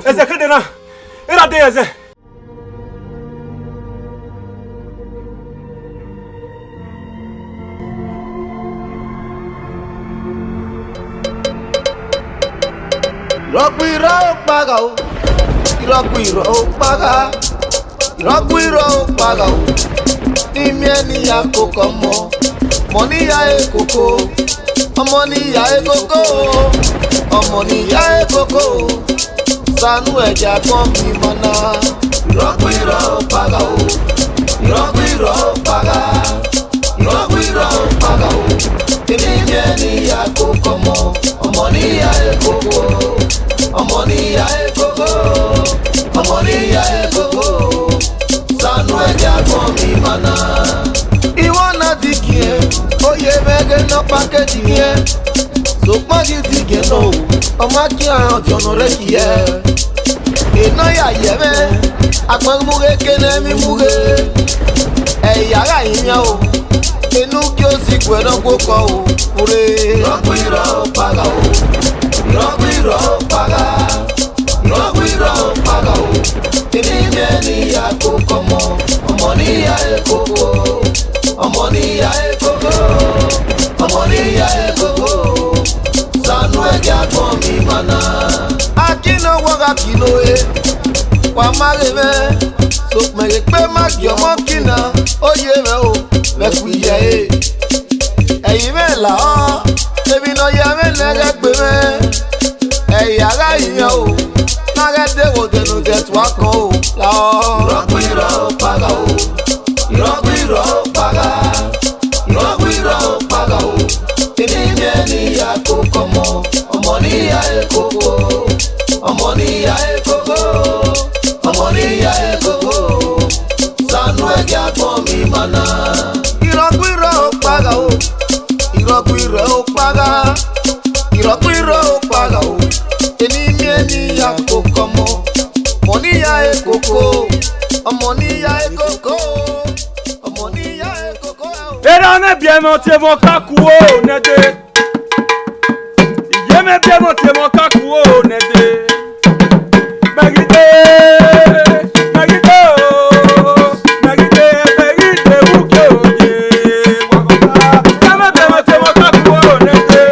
Eze kedena. Era de eze. Rock paga o. Rock paga. Rock paga o. Imieni ya koko mo. Money ya ekoko. Money ya ekoko. Money ya ekoko. Sanu eja kon mi mana. Rock paga o. Rock paga. Rock paga o. Imieni ya koko mo. Money ya ekoko. Money ya ekoko. Money ya ekoko. Sanu eja kon mi mana. Iwana dikie. Oye mege no package here. So pagi dikie no. Omaki an jono rekie. Eno ya yeme. Akwan muge kene mi muge. Yara inya o. Enu kyo si kwe no koko o. Ure. Rock paga o. Rock paga. Rock paga o. Inimeni ya koko mo. Money ya ekoko. Money ya ekoko. Money ya ekoko. Sanu eja kon mi mana. Akino waga kino wa mareme. So mege pe magyo mo kina. Oye me o. Me kuye eyin me la o. Ebi no ye me nege pe me. Yara iyan o. Nage de wo de no get wa kan o. La o. Rock paga o. Rock paga. Rock paga o. Inimeni ya koko mo. Money ya ekoko. Money ya ekoko. Money ya ekoko. Sanu eja kon mi mana. Rock paga o. Rock paga. Rock paga o. Inimeni ya koko mo. Money ya ekoko. Money ya ekoko. Money ya ekoko. Era ne bien monter mon kakuo nede. Yeme bien monter mon kakuo nede. Magite. Magite. Magite uke oye. Yeme bien monter mon kakuo nede.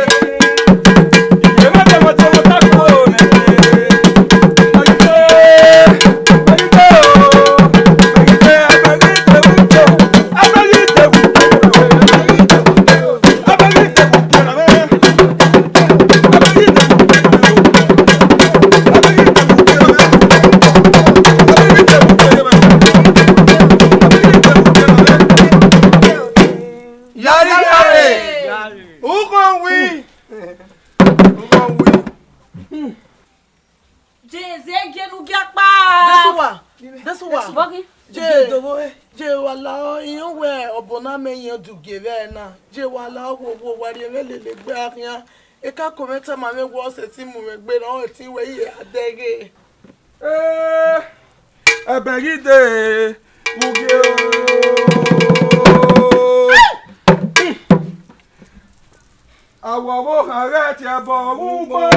Yeme bien monter mon kakuo nede. Magite. Eka kometa mame wo se ti mu me gbe na o ti we ye adege. Abegide muge awowo hare ti abo wubo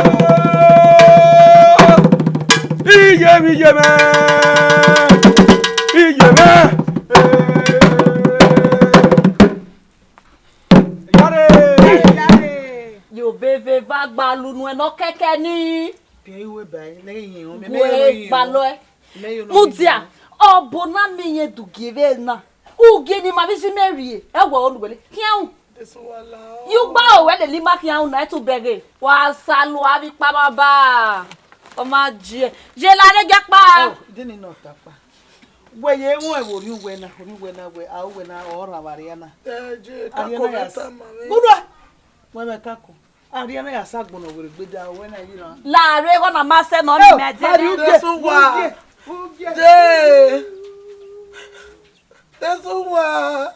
iyeme Yo beve va gba lunu e no keke ni. Bi iwe bai leyin o me Gba lo e. Mudia obona mi yen dugive na. Uge ni ma bi si merie. E wo oluwele. Kian. You gba o we le lima kian na to bege. Wa salu abi pa baba. O ma je. Je la re japa. Oh, dini no tapa. Weye won e wo ri we na we a we na ora variana. Je ka kometa mame. Budwa. Wa me kako. Ariana ya sagbon o were gbeda we na yira. La re go na ma se no ni me je. That's why.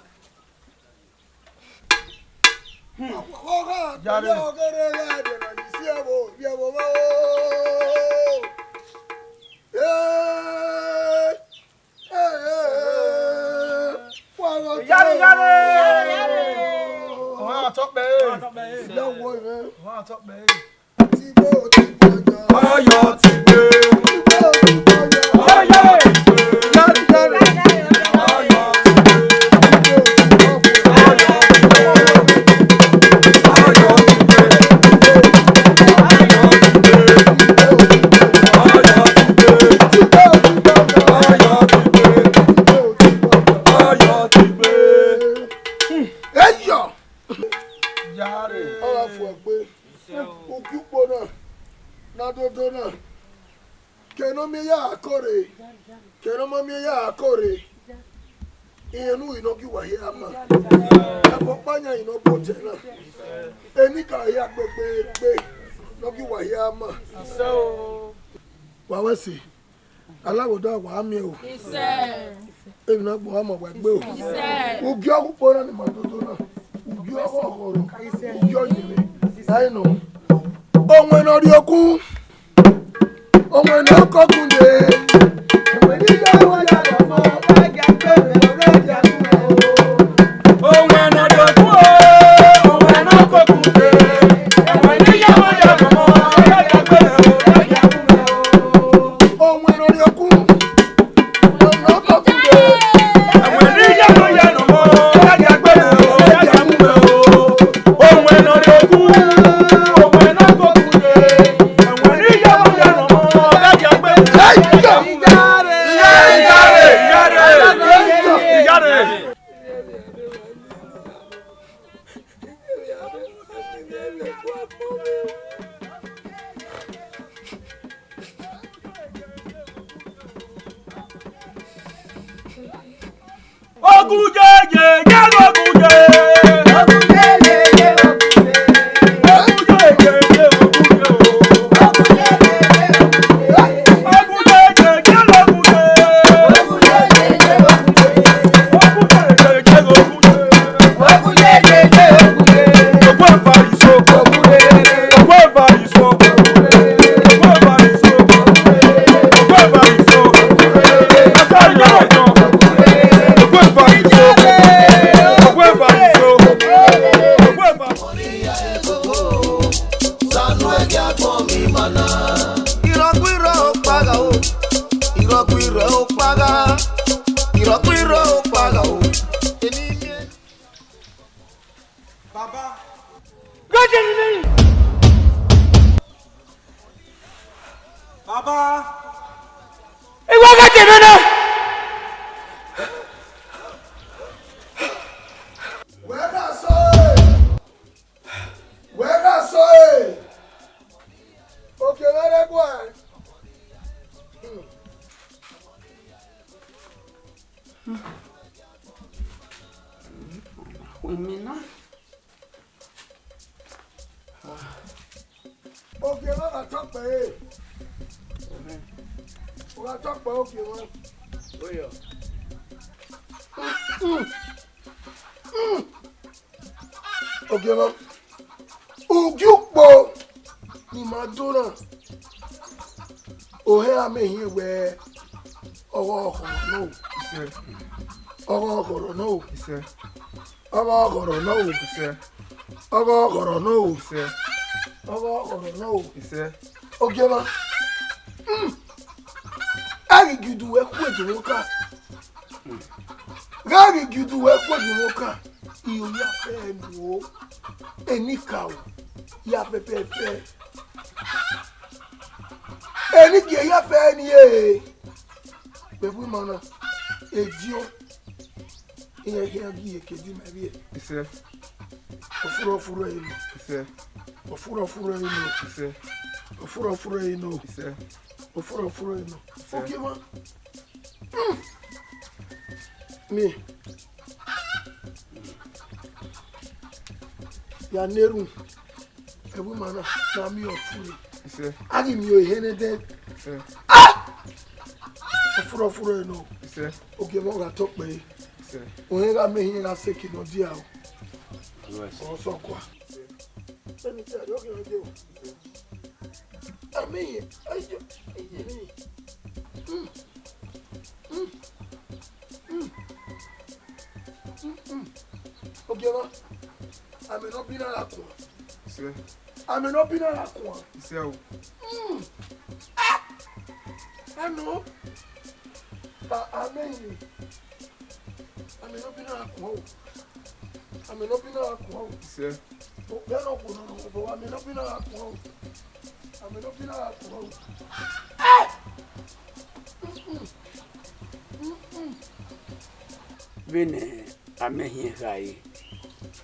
top man. Ọ̀yọ́ ti gbé. Ọ̀yọ́ ti gbé. Inu inogi wahiyama. Akopanya inobo jena. Enika ya gbegbe nogi wahiyama. Wawesi. Alawoda wa ami o. Ebi na gbo ama gbegbe o. Ugi okupo na ni madodo na. Ugi okoro. Ugi oyire. I know. Onwe no ri okun. Onwe no kokunde. Onwe ni ya wa ya mo. Me. Ya neru. Ebu mana na mi ofuru. Agi mi o hene den. Ah! Ofuru no. Okay, mo ga talk pe. Oyin ga me hin ga seki no dia o. O so kwa. Eni ti ajo ke oje o. Ami, ajo. Okay, ma. I'm not being a I'm an opener at one. So. I know. But I'm an opener at one. I'm an opener at one. Sir. I'm an opener at one. I'm an opener at one. Bene, I'm here.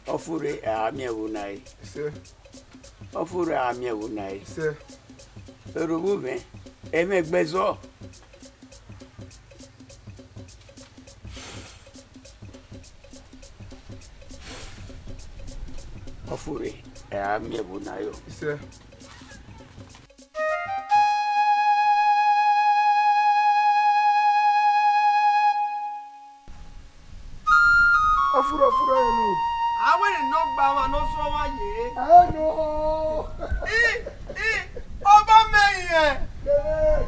Ofure amia unai. Sir. Ofure amia unai. Sir. Rubume, eme bezo. Ofure amia unayo. Sir. Afura no. I went no bama no so wa ye. I know. Oba me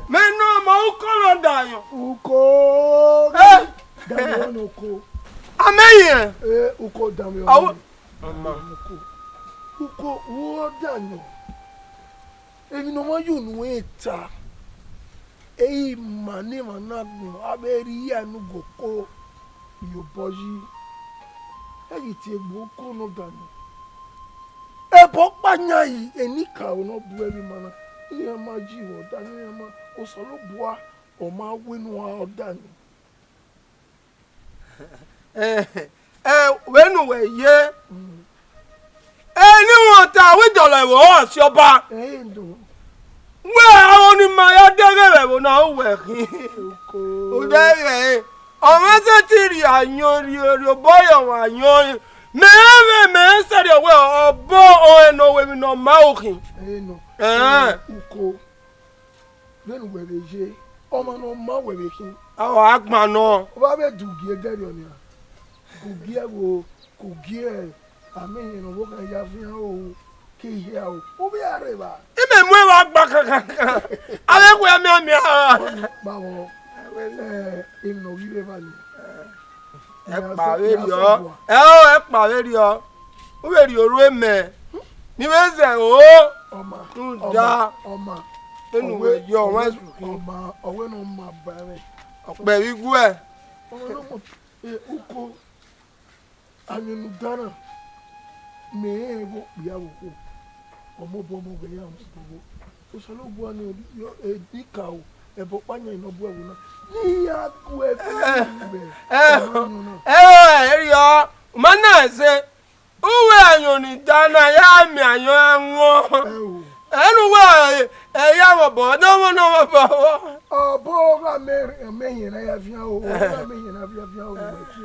me no mo ko dayo. Uko. Damiano uko. Ameye. Uko Damiano. Awo. Uko wo danyo. Ebi no ma yunu eta. Eyi mane managno aberi ya nu goko. Yo boji. Eyi ti egbo ko no danyo. Ebo panya yi enika o no bu ebi mana. Iye ma ji wo danyo ma o so lo bua o ma winu wa danyo. Wenu we ye. Ni won ta we dolo wo si oba. Endo. We awon ni ma ya dere wo na o we kin. Uko. O dere. Àwọn se ti ri ayan ri boyo wa ayan. Me se de we obo o eno we mi no ma okin. Eno. Uko. Then we be je. Omo no ma we be kin. Àwọn agbon no. O ba be dugie dere oni a. Kugie wo, kugie. Amen no wo kan ya fi o. Ki hia o. O bi are ba. Ime mu wa gba kankan. Ale ko mi. Bawo. Ino vive vale. E pa we ri o. E pa we ri o. O we ri oru eme. Ni we se o. Oma. Enu we yo wa su. Oma, owe no ma bare. Pe wi gu e. Uko. Anyunu dana. Me ego ya wo. Omo bomo be ya mo. O so lo bu ani dika o. Ebo panya ino bu ewu na. Ni ya ku e eri o. Ma na se. Uwe anyun ni dana ya mi ayan anwo. Enu wa ya wo bo do mo no bo. Obo ga me yin na ya fi o. Ga me yin na fi o we ti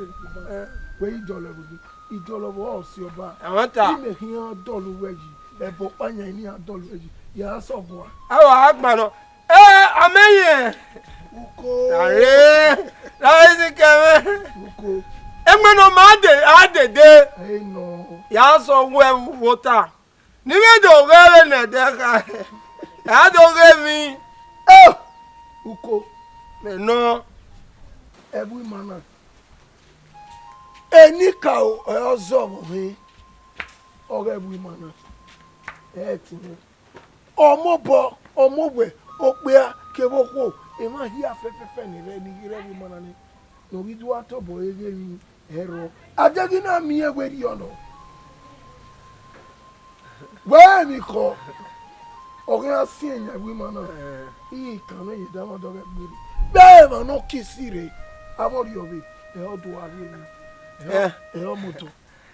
we idolo bu. Idolo wo si oba. Awon ta. Ime hin adolo weji. Ebo panya ni adolo weji. Ya so bo. Awa agba no. Ameye. Uko. Are. Raisi keme. Uko. Egbe no ma adede. No. Ya so we water. Ni me do gele na de ka. Ya do ge mi. Uko. Me no. Every man. Any cow or some me. Or every man. Omobo, omowe, okpea, keboko. Ema hi afefe ni re ni re bi mana ni. No bi do atobo ege mi ero. Ajagi na mi eweri ono. Wa mi ko. Oge asi enya wi mana. I kan e da ma do ge gbiri. Be ma no kisire. Abori obi. E odo ari ni. E o moto.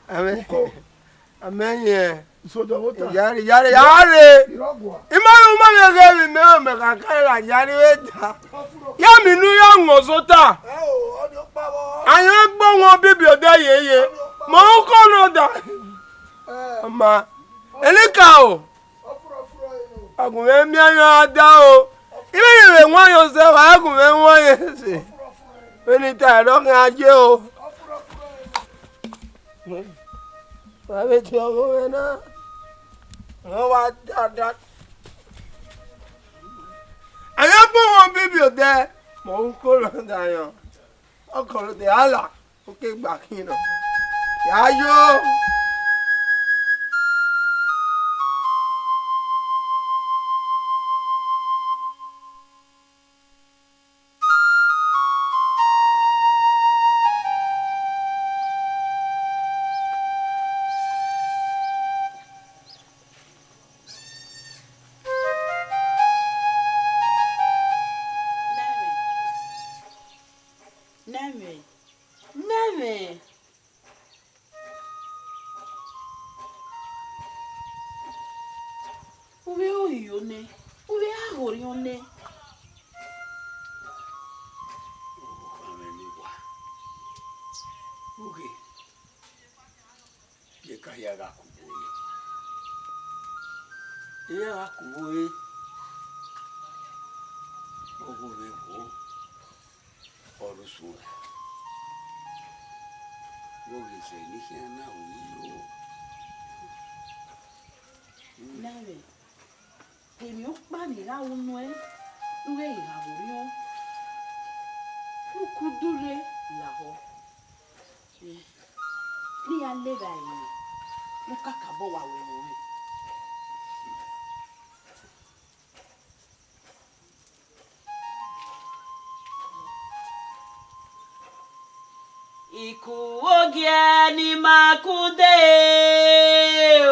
Uko. Amenye. So the water. Yare. Irogwa. Imaru ma ge mi me ka la yare weta. Ya mi nu ya ngozota. Odo pa wo. Ayan gbo won bibi ode yeye. Mo ko no da. Ma. Elika o. Agun me mi ayan ada o. Ile yere won yo se wa agun me won ye se. Eni ta ro kan aje o. Wa be ti ogo we na. Wọ́n wá dáadáa. Àyẹ̀pọ̀ wọn bíbí òde mò ń kó lọ́dà yàn. Ọkọ̀ lóde àlà òkè gbà kí nà. Yáyó. ne. Uwe ahori one. Okay. Ye kaya ga kuboye. Ye ga kuboye. Ogo be ho. Orusu. Wogi se ni hena uyo. Nawe. Temi o pa ni ra unu e. Uwe ihawori o. Ukudure la ho. Ni ale ba yi. Mo kakabo wa we mo. Iku ogie ni makude o.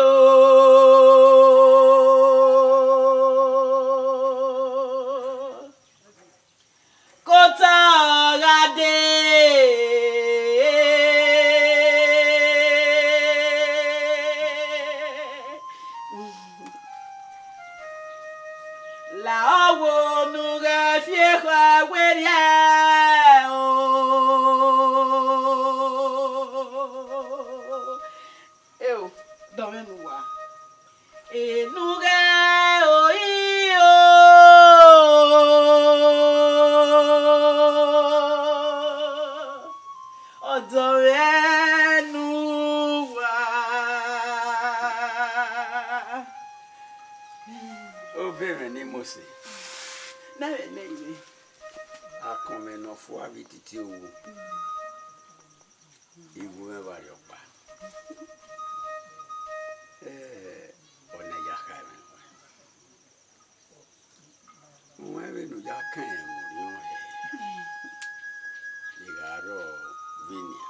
Kota orade. La owo nuge fiekwa weria o. Eu, domenu wa. Nuge oio. Domenu wa. Obere ni Mose. Na ne. Akome no fo abititi owo. Ibu me ba yo pa. Ona ya ka me. Mo ebe no ya kan e mo ri o he. Igaro vinia.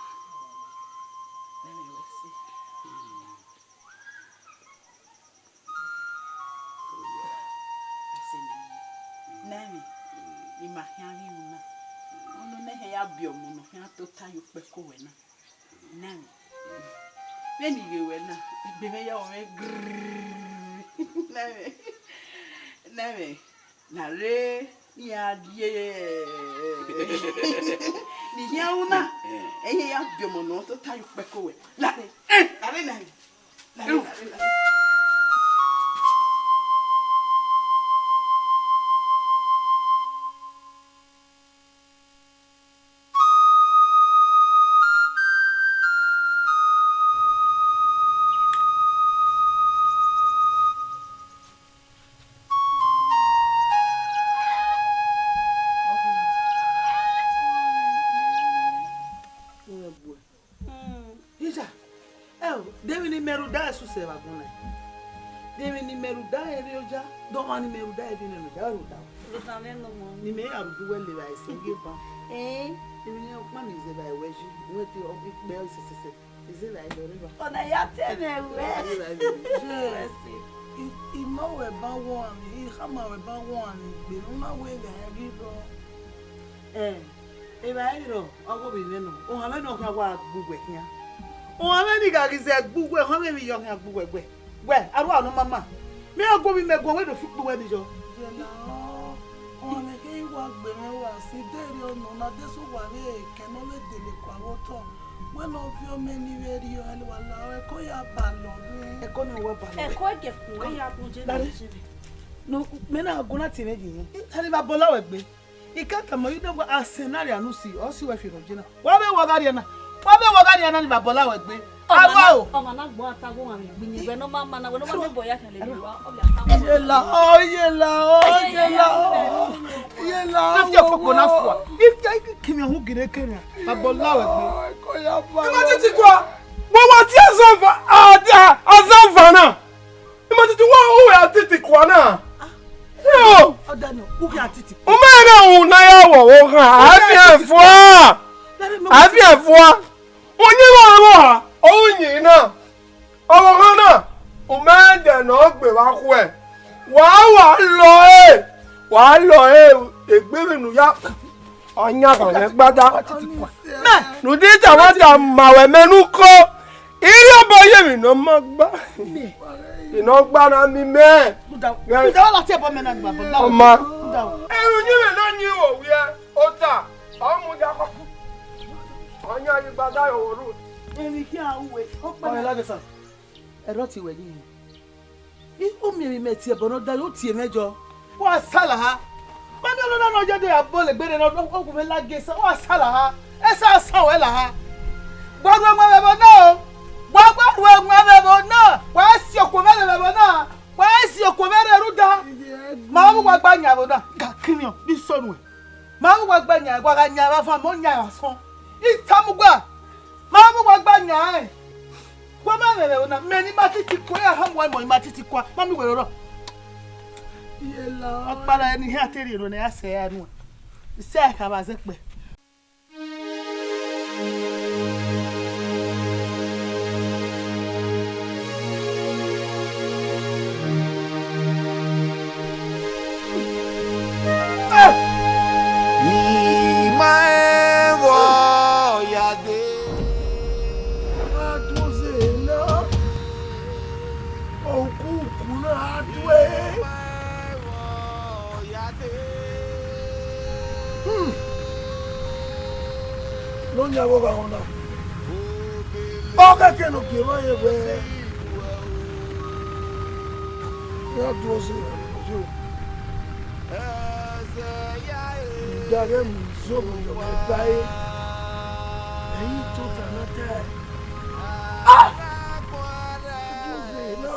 Nami, imahyangi muna. Ono nehe ya biomuno, ya tota yupeko wena. Nami. Veni wena, ibeme ya ome grrrr. Nami. Nare, ya die. Ni ya una. Eye ya biomuno, tota yupeko we. Lare. Lare. Seva guna. Demi ni meruda erioja, doma ni meruda ebine no ja ruda. Rutane no mo. Ni me arudu wele ba isinge ba. Demi ni okma mi ze ba eweji, nwete obi pe sese. Ize la idore ba. Ona ya tene we. Imo we ba won, I khama we ba won, be no na we ga rido. E ba iro, ogo bi nenu. O ha me no ka wa gbugbe kian. O ame ni ga gize gbugwe ho me mi yo kan gbugwe gwe we aru anu mama mi ogo mi mego we do fi gbugwe ni jo Je la o le ke wa gbe me wa si dere onu na desu wa re ke no le dele kwa woto we no fi o me ni we ri o ale wala e ko ya ba lo e ko ni wo ba lo e ko ge fun we ya kun je no me na go lati meji yin tani ba bo lawe gbe ikaka mo yudo go arsenal anu si o si we fi ro jina wa be wo gari na ni ba bo lawe gbe awa o o ma na gbo atago wa mi gbin we no ma na we no ma bo ya kan le bi wa o bi atago yela na fi ofoko na fo if I kimi hu gire kenya ba bo lawe gbe ko ya ba Ima titi kwa wa ti azanva na. Ima titi wa o ya titi kwa na. Yo, odano uki atiti o ma na un na ya wo ha. Afi afua. Onye wa onye na. Owo kan na. O ma de na gbe wa ku e. Wa lo egbere nu ya. Onya kan le gbada. Nu di ta wa ta ma we menu ko. Iri obo ye mi no ma gba. Ino gba na mi me. Buda wala ti e bo me na gba bo. Oma. Buda. Eru nyi me na nyi o wi e. Ota. Omu ja ko. Onya yi gbada yo woru. Emi ki a uwe. O pa la de san. Ero ti we yin. O mi me ti e bo no da o ti e mejo. Wa sala ha. Ma mi lo na no je de abo le gbere no o ko me la ge sa. Wa sala ha. E sa san we la ha. Gbogbo mo be bo na o. Gbogbo we mo be bo na. Wa si oko me be bo na. Wa si oko me re ruda. Ma mu gba nya bo na. Ka kini o bi sonu e. Ma mu gba nya gba ga nya ba fa mo nya asan. Itamugba. Ma mu gba nya e. Kwa ma be bo na. Me ni ma titi ko ya ha mo ma titi kwa. Ma mi we ro. Yela. Opara ni ha teri ro na ya se anu. Se ka ba ze pe. Lonya boga ona. Oga ke no ke ma ye we. Ya doze yo. Dare mu zo mo yo me bai. Ei to ta na te. Ah! Doze no.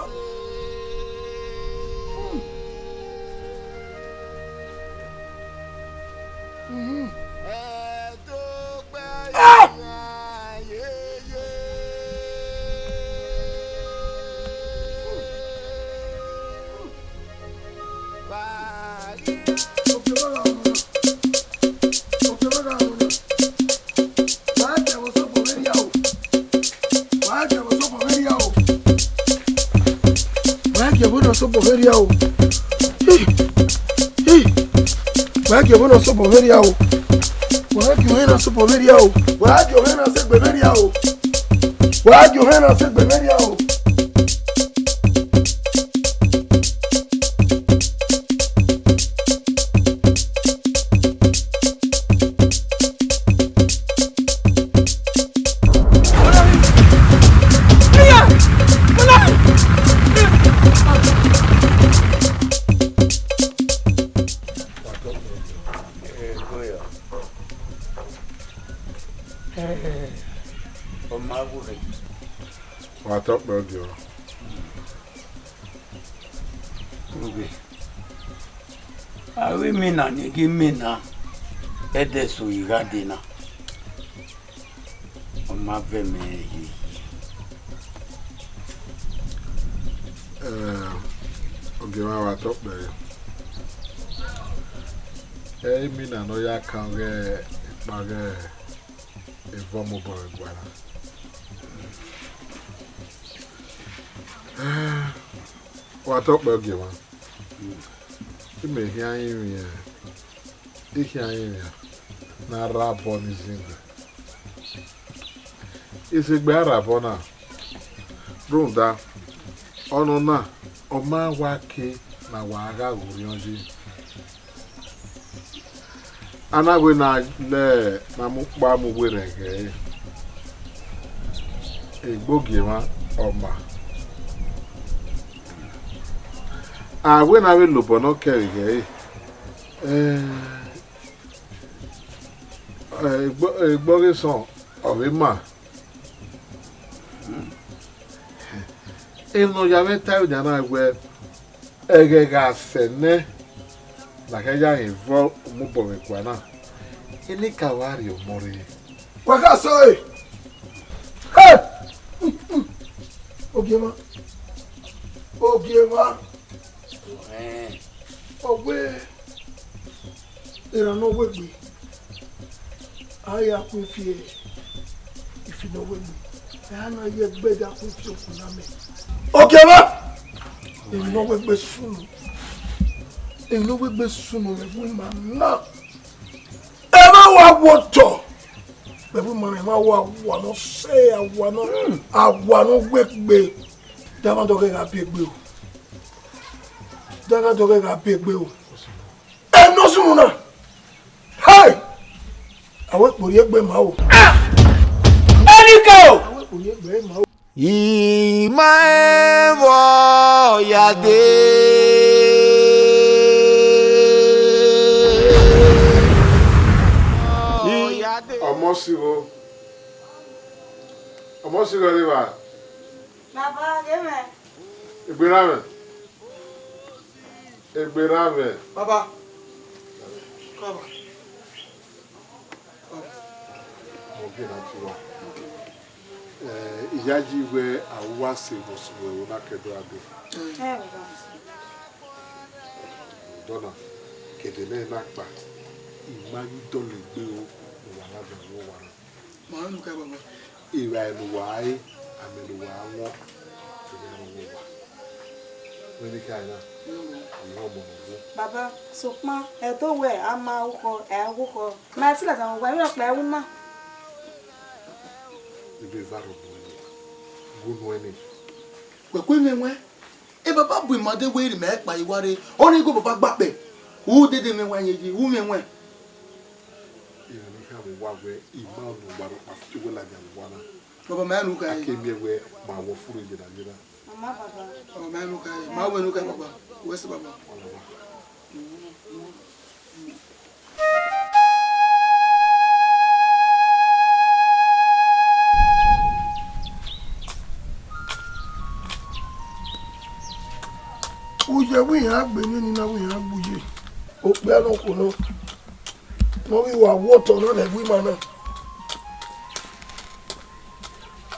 Mina nigi mina ede so iradina o ma ve me yi ogema wa top be mina no ya kan ge page evomo bo gwara wa top be ogema me hearing me hearing na rabon is in is a bear rabona runda onona o ma wake na waga urionji anagwe na le na mukpa mu were ge egbogi ma oma when I will look on okay, a bogey song of a man. If no Yavet time than I wear a gas sene like a young involved Muboviquana. Any Cavario Mori. What I say? Hey! Okay, ma. Okay, ma. Owe era no wegbe aya kun fie if no wegbe ana ye gbeda kun fie okuna me okay ba e no wegbe sunu me bu ma na e ma wa woto me bu ma me ma wa no se awa no wegbe da ma do ke ga bi egbe o Daga doge ga pegbe o. E no sununa. Hey! Aro-Ekpo ri egbe ma o. Eriko! Aro-Ekpo ri egbe ma o. Imaevo yade Omosiro riba. Baba, geme. Egbirame. Baba. Come. Okay, that's right. Iyaji we awa se bosuwe na kedo ade. Dona kedele na pa. Imani dole gbe o wa na be wo wa. Ma nu ka baba. Iwa elu wa ai amelu wa won. Wani kai na. Baba, sokma, eto we ama uko, uko. Ma sila za ngwa, mi pe uma. Ibe varo gunu eni. Kwekwe menwe e baba bu imade we ri me pa iware oni go baba gbape u dede menwe yeji u menwe Ira ni ka mo wa we imanu baro afti we la wana. baba ma nu kai Akemi we ma wo furu je na jira. Mama baba. baba ma nu kai ma we nu kai baba we se baba Uje wi ha gbe ni na wi ha gbuje. O pe anu ko no. No wi wa water no le wi ma na.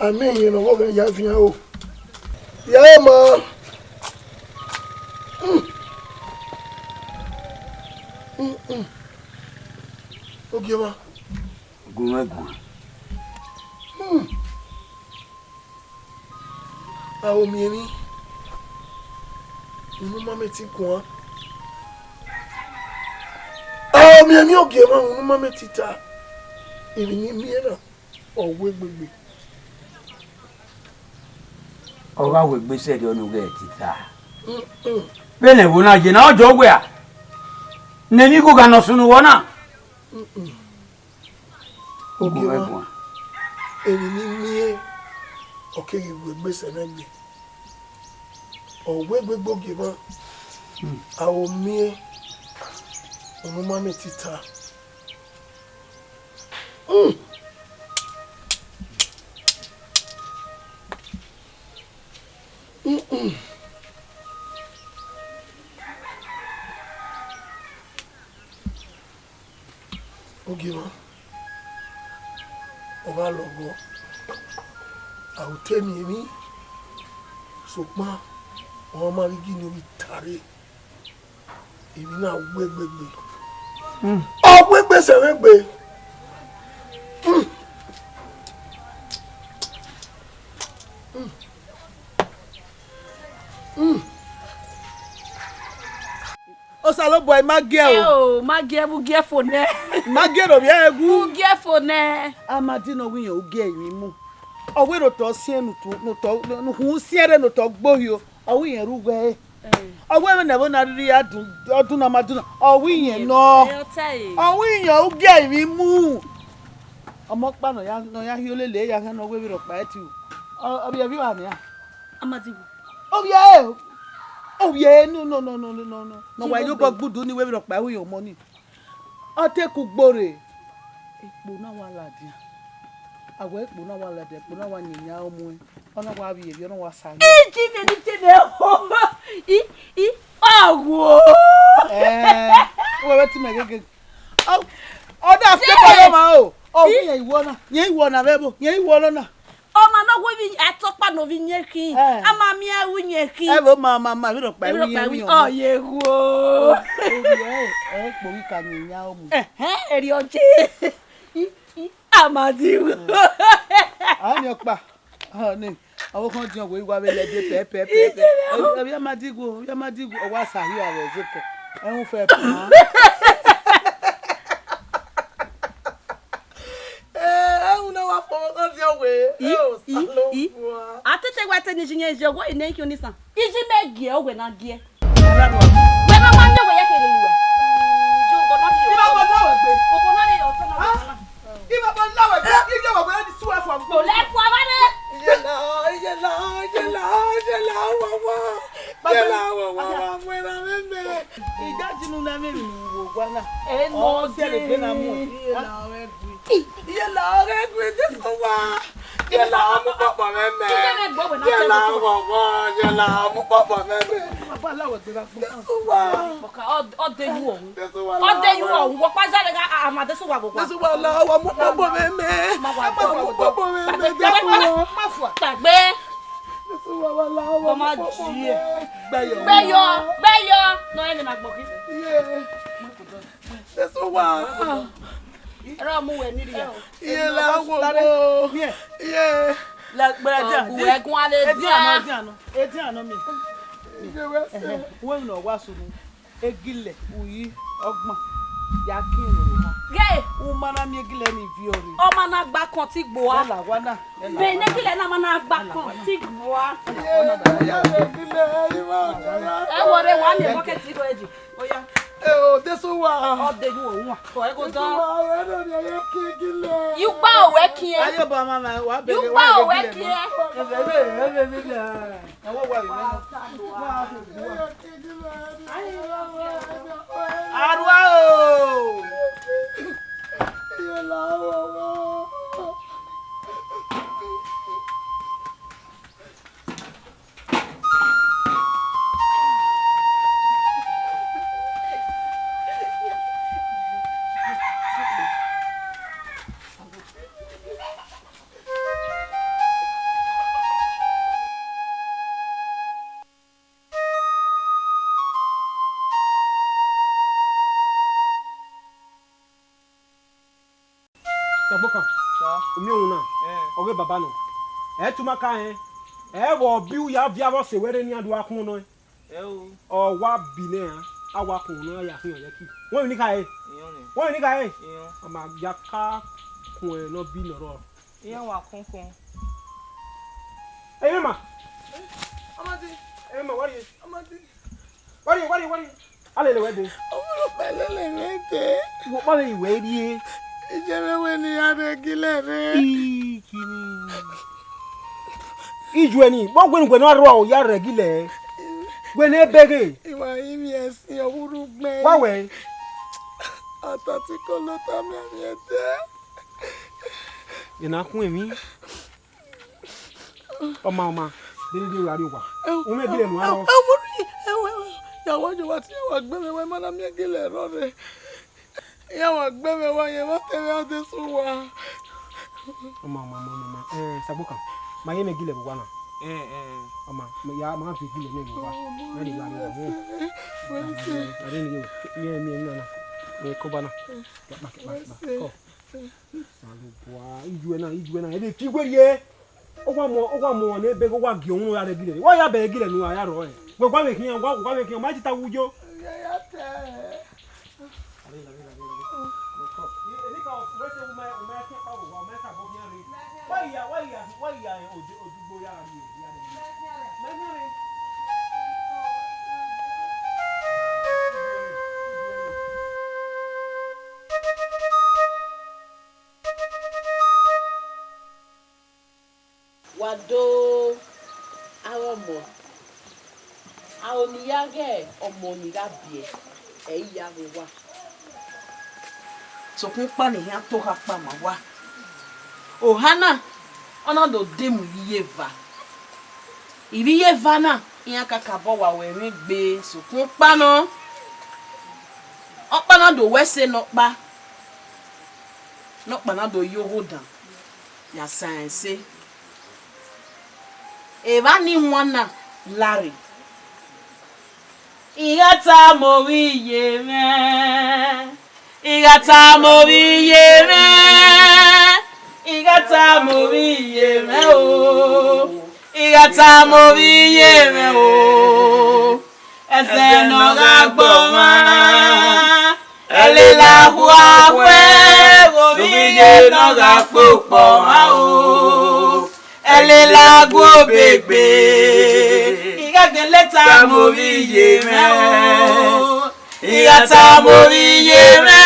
Ami yin no wo ga ya fi o. Ya ma. Okay ma. Gun. Awo mi ni. Unu mame ti kun. Awo mi ni oge ma unu mame ti ta. Emi ni mi na. Owe gbegbe. Oga we gbese de onu ge tita. Bele wo na je na ojo gbe a. Neni ko ga no sunu wona. Oge ma. Emi ni mi oke gbegbe se na gbe. Owe gbegbo oge ma. Awo mi unu mame ti ta. Oge ma. Oga logo. Awo temi emi. Sokma. Wọ́n máa rí gíní orí tàrí èmi náà gbégbégbé ọgbégbé sẹ̀rẹ̀gbé O salo boy magge o. Magge bu ge fone. Magge ro bi egu. Bu ge fone. Amadi no wi yan o ge yin mu. Owe ro to sien no to no hu siere no to gbohi o. Owe yen ruwe. Owe me never na ri adun na madun. Owe yen no. Owe yen o ge yin mu. Omo pa no ya hi olele ya kan no we ro pa ti o. Obi e bi wa ni a. Amadi. Obi e. Oh yeah, no. No why you go gbudu ni we ro pa we your money. O te ku gbore. Ekpo na wa ladin. Awo ekpo na wa ladin, ekpo na wa nyinya omo e. Ona wa bi ebi, ona wa sa. Kini ni tene o. Awo. We ti me gege. O da fe ko ma o. O yen iwo na bebo. Yen iwo lo na. Oma no we bi atopa no bi nyekin. Ama mi awu nyekin. E bo ma mi ro pa wi yen. Oh ye wo. Ekpo wi ka nyinya omo. Eri oje. Amadi. Ani opa. Ni àwọn kan ti we wa le de pe. Obi amadigo o wa sahi are zeke. Ehun fe pa. Wa po kan ti o we. Atete wa te ni jinye je wo ine ki onisan. Iji me gie o we na gie. nu wana. No, se le gbe na mu. Iye la ore gbe de so wa. Ye la mu papa meme. Ye la gogo, ye la mu papa meme. Papa lawo gbe ba fun. So wa. Ode you ohun. Ode you ohun. Wo pa jale ga amade so wa gogo. So wa la wa mu papa meme. Ma mu papa meme de so wa. Ma fu tagbe. So wa la wa. Ọmọ ji e. Gbeyo. No eni ma gbo ki. De so wa. Ra mu we ni ri ya. Iye la wo. Iye. La gbara We gun ale dia. Edi ano mi. Iye we se. We no wa so nu. Egile uyi ogbon. Ya kinu ha. Ge, O mana mi egile ni viori. o ma na gba kan ti gbo wa. La wana. Be ne kile na ma na gba kan ti gbo wa. E wo re wa mi bucket ro eji. Oya. De so wa. Ode you ohun. So e go dan. Wa we no ni aye kigile. You gba owe kin e. Ayo ba mama wa be. You gba owe kin e. Arwa o. Iye la wo. Saboka. Omi ohun na. Oge baba no. Tuma ka wo biu ya via wo se were ni adu akun no. O wa bi ne awa kun no ya fi yan ki. Won ni ka Won ni ka Ama ya ka kun no bi no ro. Iyan wa kunkun. Ma. Amadi. Ma what is? Amadi. What is? Ale le wedding. O pelele mete. Wo pa le iwe ri. Ijerewe ni aregile re. Ikini. Iju eni, bo gbe no ro o ya regile. Gbe ne bege. Iwa imi esin owuru gbe. Wa we. Atati ko lo ta mi amiete. Ina kun emi. Oma. Dili wa ri wa. O me gile nu aro. Yawo jo wa ti yawo gbe me we mana mi gile ro re. Yawo gbe me wa ye wa tele ade so wa. Mama. Sabuka. Ma ye me gile bu wana. Mama, ya ma fi gile me bu wa. Na di wa ri wa. Ari ni yo. Mi na. Me ko bana. Get back. Ko. Saluwa. Iju na. E be fi gwe ye. O wa mo na ebe go wa gi ohun ya re gile. Wa ya be gile nu ya ro e. Gbe kwa me kin, ma ti ta wujo. Ya te. Wado awomo aoniyage omoniga bie eya wa So kun pa ni yan to ha pa ma wa. Ohana ona do demu yeva. Ibi yeva na yan kaka bo wa we rin gbe so kun pa no. Opa na do wese no pa. No pa na do yoho dan. Ya science. Eva ni mwana Larry. Igata mo wiye me. Igata mo wiye me o. Igata mo wiye me o. Ese no ga gboma. Ele la hua we go wiye no ga popo ma o. Ele la go begbe. Igage leta mo wiye me o. Igata mo wiye me.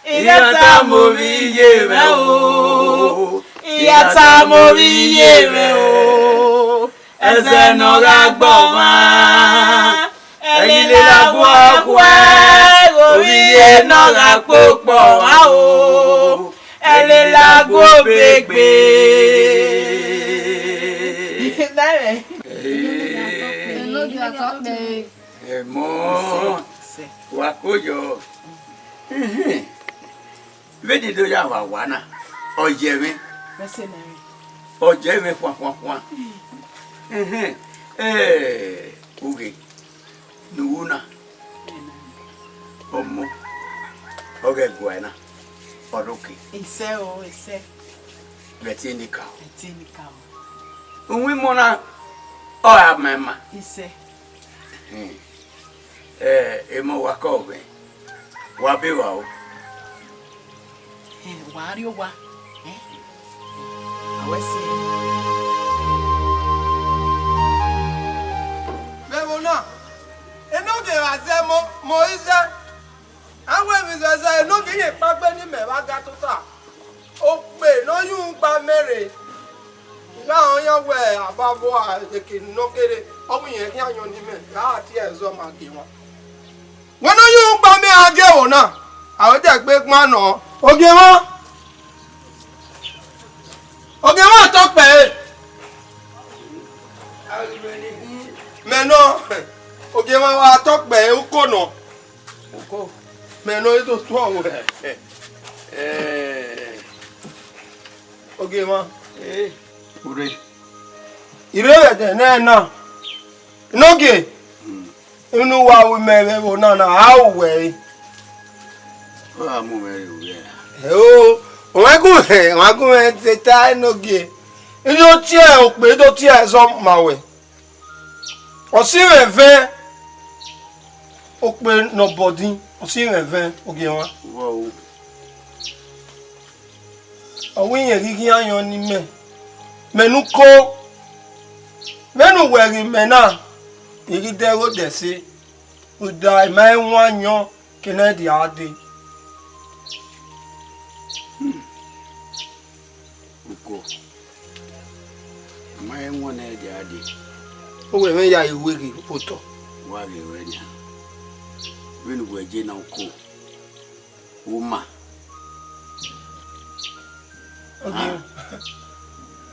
Igata mo wiye me o. Igata mo wiye me o. Eze no ga gboma. Ele la gwa kwa. la popo ao ele la go begbe Nare. No be a top me. Mo wa kojo. Vedi do ya wa wana. Oje mi. Mercenary. Oje mi kwa. Uge. Nuuna. Omo. Oge guena. Oruki. Ise o, ise. Betini ka. Betini ka. Unwi mona o amema. Ise. Emo wakowe. Wabiwa o. Wari o wa. Awese. Mevona. Eno de waze mo ise. Awe mi ze eno ki ye pa gbe ni me wa ga to ta. O pe no yun gba mere. Ìgbà ọ̀yàn wẹ̀ àbábọ̀ àjèkè nókèrè ọmọ yẹn kí àyàn ní mẹ́ láti ẹ̀zọ́ máa gé wọn. Wọ́n ló yóò gbá mí ajé wò náà àwọn jẹ́ pé pọ́n náà oge wọn tọpẹ́ mẹ́nà oge wọn wá tọpẹ́ ó kò nà mẹ́nà ètò tó ọ̀wọ̀ oge wọn. Ure. Ire de na. Noge. Inu wa we me wo na how we. O mu me ure. Wọ́n gún ẹ ti ta noge. Inu ti e o pe do ti e so ma we. O si re ve. O pe nobody. O si re ve oge wọn. Wo. O wi yen gigi ayan ni me. Menu ko menu weri mena iri dero desi uda mai wanyo kenedi ade Uko mai wona di ade o we me ya iwe ri poto wa ge we nya wenu gweje na uko uma okay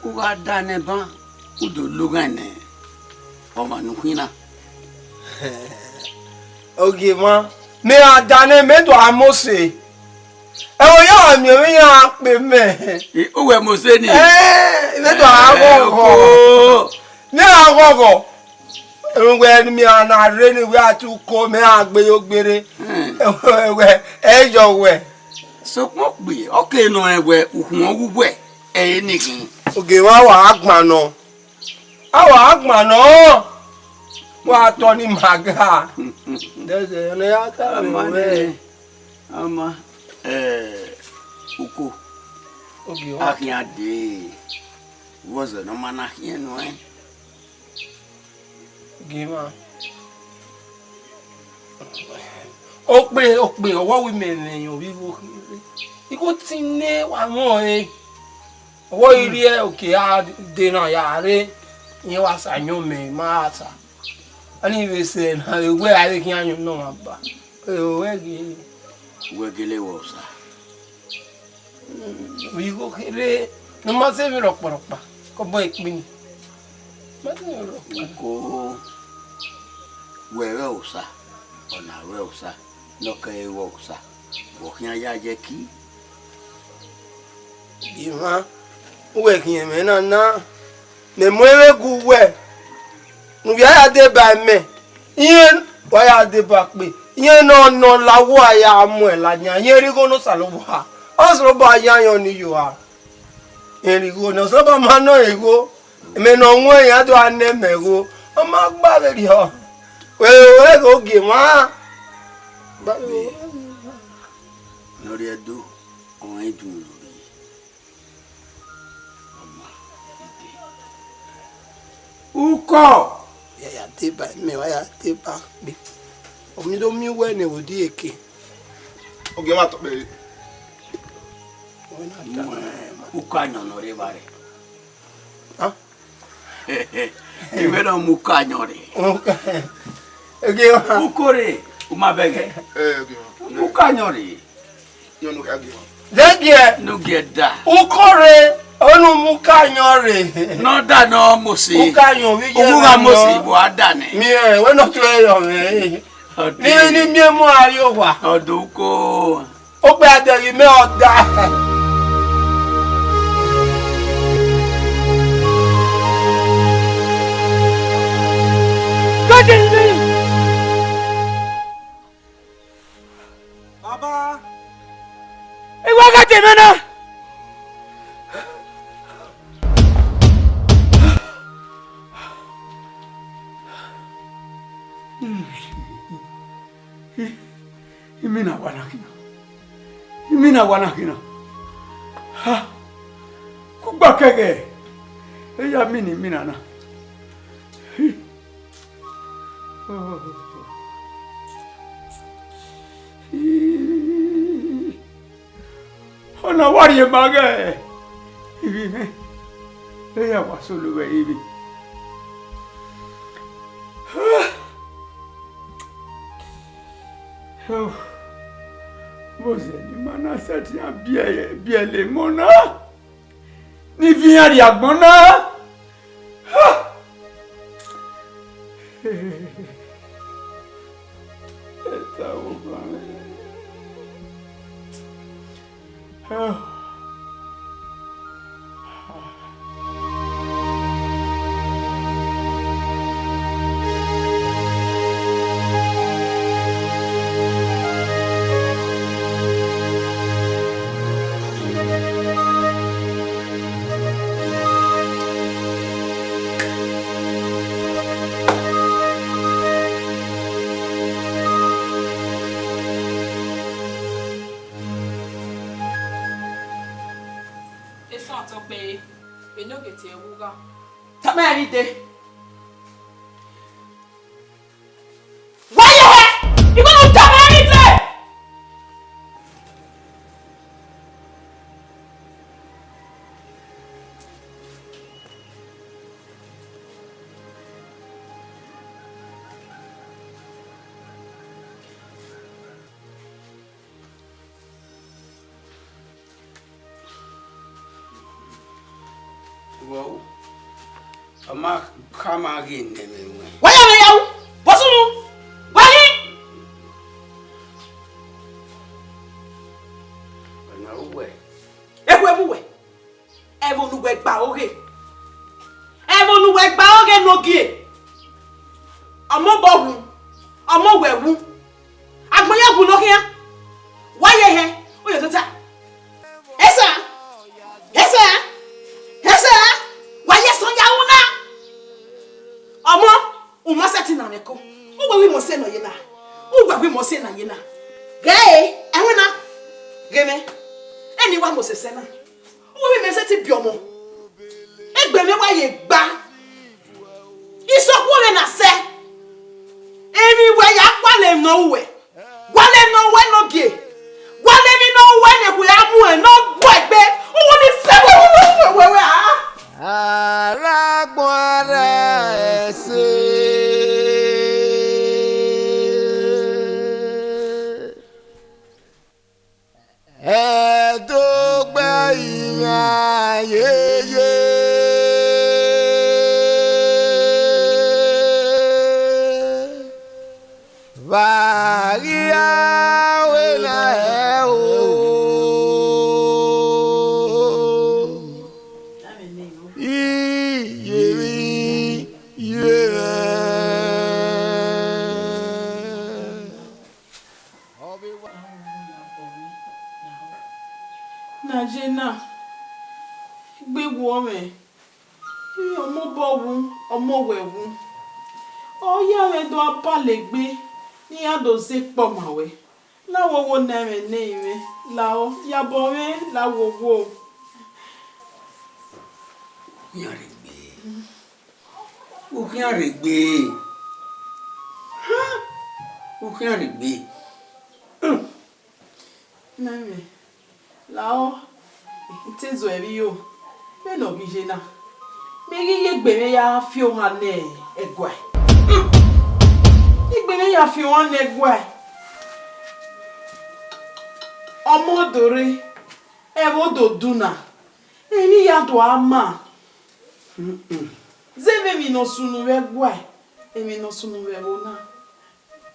Uga dane ba udo lugane oma nukwina okay ma me adane me do amose e o ya mi o ya pe me o we mose ni me do agogo ni agogo Ewé ni mi ana re ni we atu ko me agbe ogbere ewe ejo we so mo gbe okay no ewe uhun ogugwe nìkan. Oge wa wa agbano. Awa agbano. Wa to ni maga. Deze ne ya ka me. Ama uko. Oge wa akia de. Wozo no mana hie no e. Oge ma. Okpe owo wi me leyan wi wo. Iko ti ne wa mo e. Owo iri e oke a de na ya re. Yen wa sanyo me ma ata. Ani we se na we are kin anyo no ma ba. Wegele wo sa. We go kere no ma se mi roporopa. Ko bo ipin. Ma se mi roporopa. Ko wewe osa. Ona we osa. No ka e wo osa. Wo kin ya je ki. Bima. We kin me na. Me mwewe guwe. Nubi aya de ba me. Yen wa ya de ba pe. Yen no lawo aya amu e la nya. Yen ri go no salobo ha. Osro ba ya yan ni yo ha. Yen ri go no so ba ma no ego. Me no nwo yan do ane me go. O ma gba le ri ho. We go ge ma. Ba yo. No ri edu. On edu. Uko Ya te ba me wa ya te ba bi. Omi do mi we ni odi eke. Oge ma to be. Uko anyo no re bare. Ha? Ibe no muko anyo re. Oge ma. Uko re uma bege. Oge ma. Muko anyo re. You no get. Degie. No get that. Ukore. Onu mukanyo re. No da no mosi. Mukanyo wi je. Uga mosi bo adane. Mi we no to yo me. Ni mi mu ari o wa. Oduko. O pe aderi me oda. Baba. Ewa ka te mena. Imina wanakina. Ha. Kubakege. Eya mina na. Ona wari mage. Ibi me. Eya wasuluwe ibi. Oh. Você ni mana seti a biele mona. Ni vinha de agbona. Essa uva. Wow. Ama kama again neme. Waya na yawo. Bosunu. Wayi. Na uwe. Ewe muwe. Ewo nuwe gba oge. Ewo nuwe gba oge nogie. Omo bogun. Omo wewu. Agbonya gun lokia. Waye he. Oyo tota. Esa. Omo, uma seti na neko. Ugba wi mo se no yena. Ugba wi mo se na yena. Gay, ehuna. Geme. Eni wa mo se se na. Ugba wi me seti bi omo. Egbe me wa ye gba. Isoku re na se. Emi we ya kwale no we. Kwale no we no gie. Kwale mi no we ne ku ya mu e no gbo egbe. Owo ni se we ah. Alágbọ̀nra ẹ̀sẹ̀ ẹ̀ẹ́dọ́gbẹ̀yìn ayẹyẹ bàríyáwé náà ẹ̀ o. Najena gbe wo me omo bowu omo wewu oya me do apale gbe ni ado se po mawe lawo wo na me ne ire lawo yabo me lawo wo Yaregbe. Ukiaregbe. Ukiaregbe. Meme lao itezo ebi yo me no bije na me ye gbe me ya fi o han ne egwa igbe me ya fi o han ne egwa Omodore evodo duna eni ya do ama zeve mi no sunu we gwa emi no sunu we ona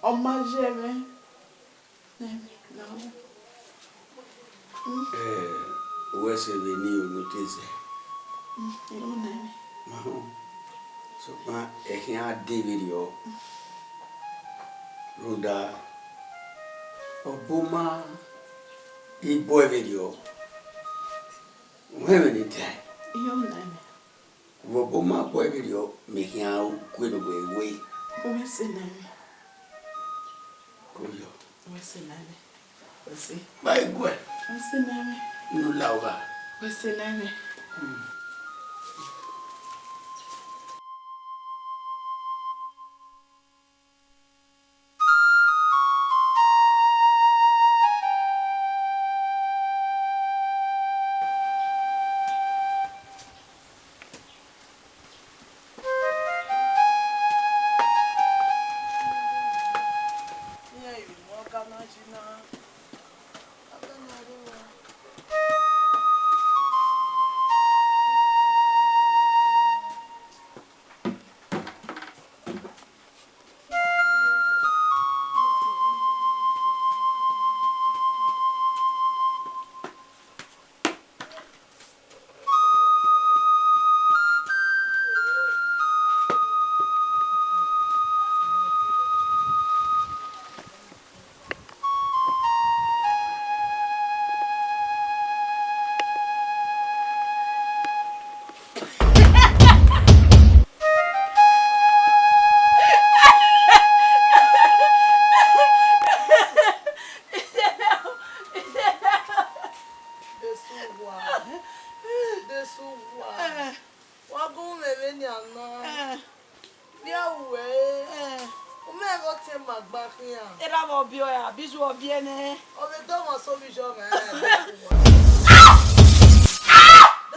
oma jeme na wese veni onotese so ma ehia David Ruda Obuma boy video women in time Obuma boy video making out quit away my God no lava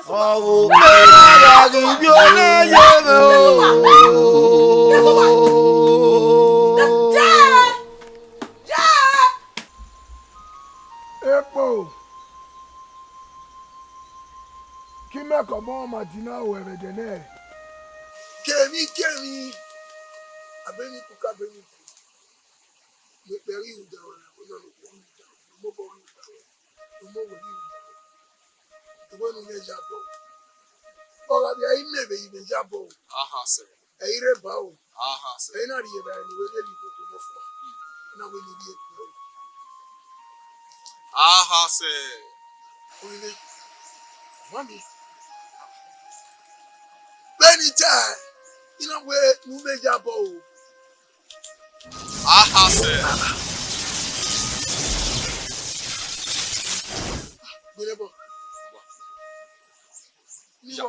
Oh, I give you Ekpo. Kime komo Martina Wevedene. Kemi. Abeni kuka beni. Me peri uda wala. Ono no ko uda. Mo bo uda. Mo wo ni uda. Ewo no me jabo. Oga bi ayi mebe ibe jabo. Aha se. Eyire ba o. Aha se. Eyina riye ba ni we li ko mo fo. Na we ni riye ko. Aha se. Oile. Mami. Beni time. Ina we mu me jabo o. Aha se. Gbelebo. Ja.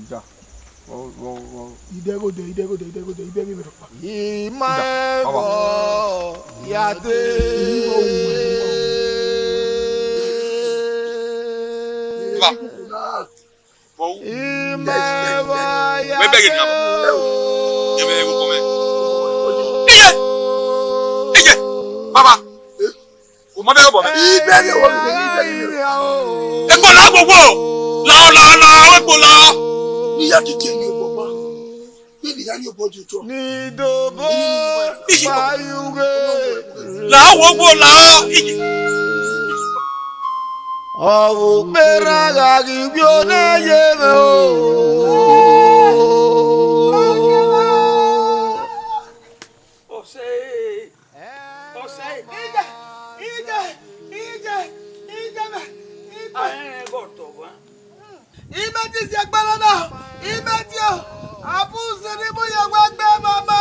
Ja. Idego de. Ibegi me pa. Imaevo yade. Imaevo yade. Baba. O mo be bo me. Ibegi wo me. Ekpo la gbogbo. La Ekpo la. Ni ya kike ni baba. Ni ya ni oboju to. Ni dobo bayuge. La gbogbo la. Oh, peraga gibio na yeme Ibeti si agbára náà, ibeti o, àfúnṣe ni mo yẹ wá gbé màmá.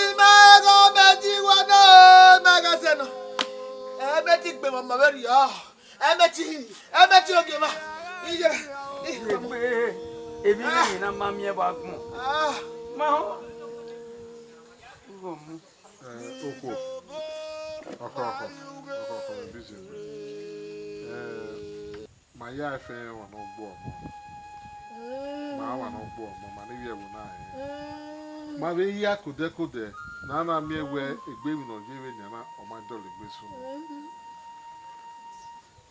Ìmọ̀ ẹ̀rọ bẹ̀tì wọn náà mẹ́ga sẹ́nu. Ẹ̀ẹ́mẹ́tì gbé màmá bẹ́ẹ̀ rí ọ́. Ẹ̀ẹ́mẹ́tì òkè mà. Ebi ni na mami e ba kun. Ma ho. Oko, busy. My yafe won no bo. Ma wa no bo mama ni ye wo na ma be ya kode na na mi ewe egbe mi no je we nyana o ma do le gbe so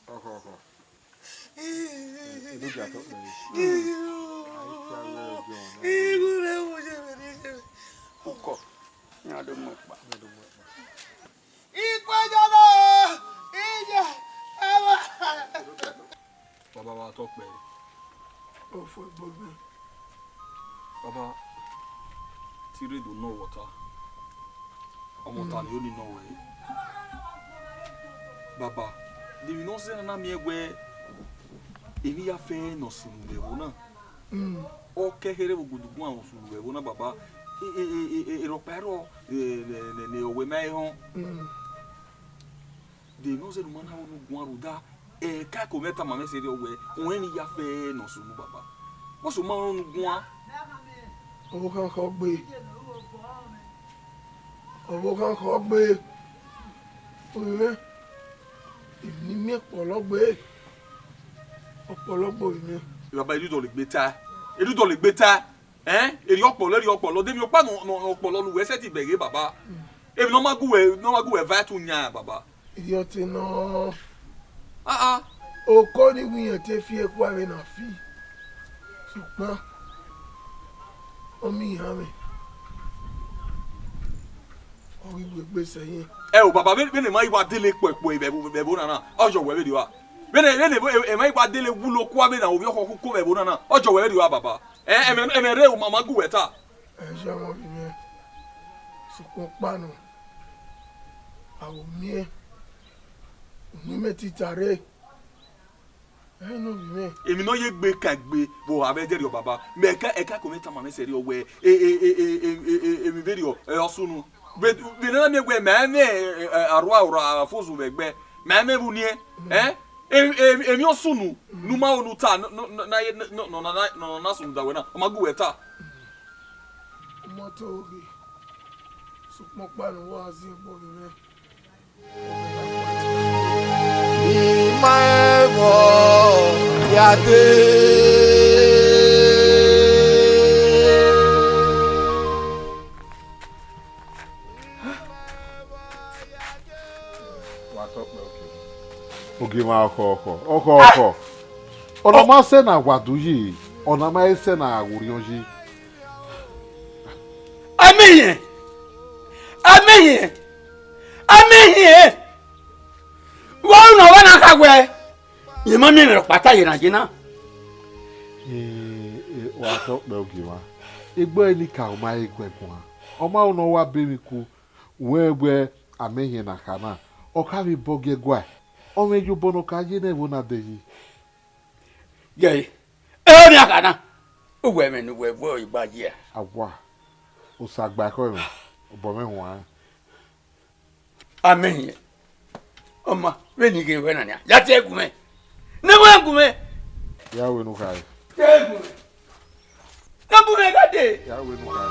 ho e do ja to me Uko nya do mo pa Ikwajana ija aba Baba wa talk me. Oh, for Bobby. Baba, Tiri do know water. Water you only know way. Baba, do you know say na me egwe ebi ya fe no sunube wona. O kehere ogudugun awon sunube wona baba. Ropero ne owe mai ho. Do you know say no man ha wonu gun aruda ka ko meta mama se ri owe won ni ya fe no sunu baba. Wo so ma wonu gun Owó kan kọ́ gbé òye ìní ọ̀pọ̀lọpọ̀ ìní. Baba edu do le gbé ta eri ọpọlọ débi opa no ọpọlọ lu we se ti bẹ̀rẹ̀ baba èmi no ma gu we va tu nya baba Ìdí ọtí náà. Ah Okó ni wíyàn tẹ́ fi epo àrẹ náà fi ṣùgbọ́n omi ìhàn mi orí gbogbo sẹ́yìn. o baba bene ma iwa dele pepo ibebo na ojo we di wa bene e ma iwa dele wulo kwa be na obi okoko ko bebo na ojo we di wa baba e re o mama gu we ta Ṣé àwọn ìyẹn ṣùgbọ́n pàánù àwọn míì ní mẹ́tìtà rẹ̀ ẹnu mi. èmi no ye gbe kan gbe bo abejeri o baba me eka ko meta mama se ri owe èmi video osunu be na me gbe me arwa fozu begbe me bu ni èmi osunu numa onu ta na sunu da we na o magu we ta Mọ́tò orí ṣùgbọ́n pàánù wá sí ẹgbọ́n mi rẹ̀. Imaevo yade wa to pe oge ma oko ona ma se na gwadu yi ona ma se na awuri oji Amiye wọ́n náà wọ́n náà kàgbẹ́ yìí mọ́ mi rẹ̀ pátá yìí nàjí náà. Wa to pe oge ma egbo eni ka o ma egbegun o ma ona wa be mi ku we amenye na kana o ka bi boge gwa o me ju bono ka je na wona de yi Ye ni akana o we me ni we bo igba ye awa o sagba ko mi o bo me wa Amiye Oma, we ni ge we na ya. Ya te gume. Ne we gume. ya we no kai Te gume. Na bu me ga de. ya we no kai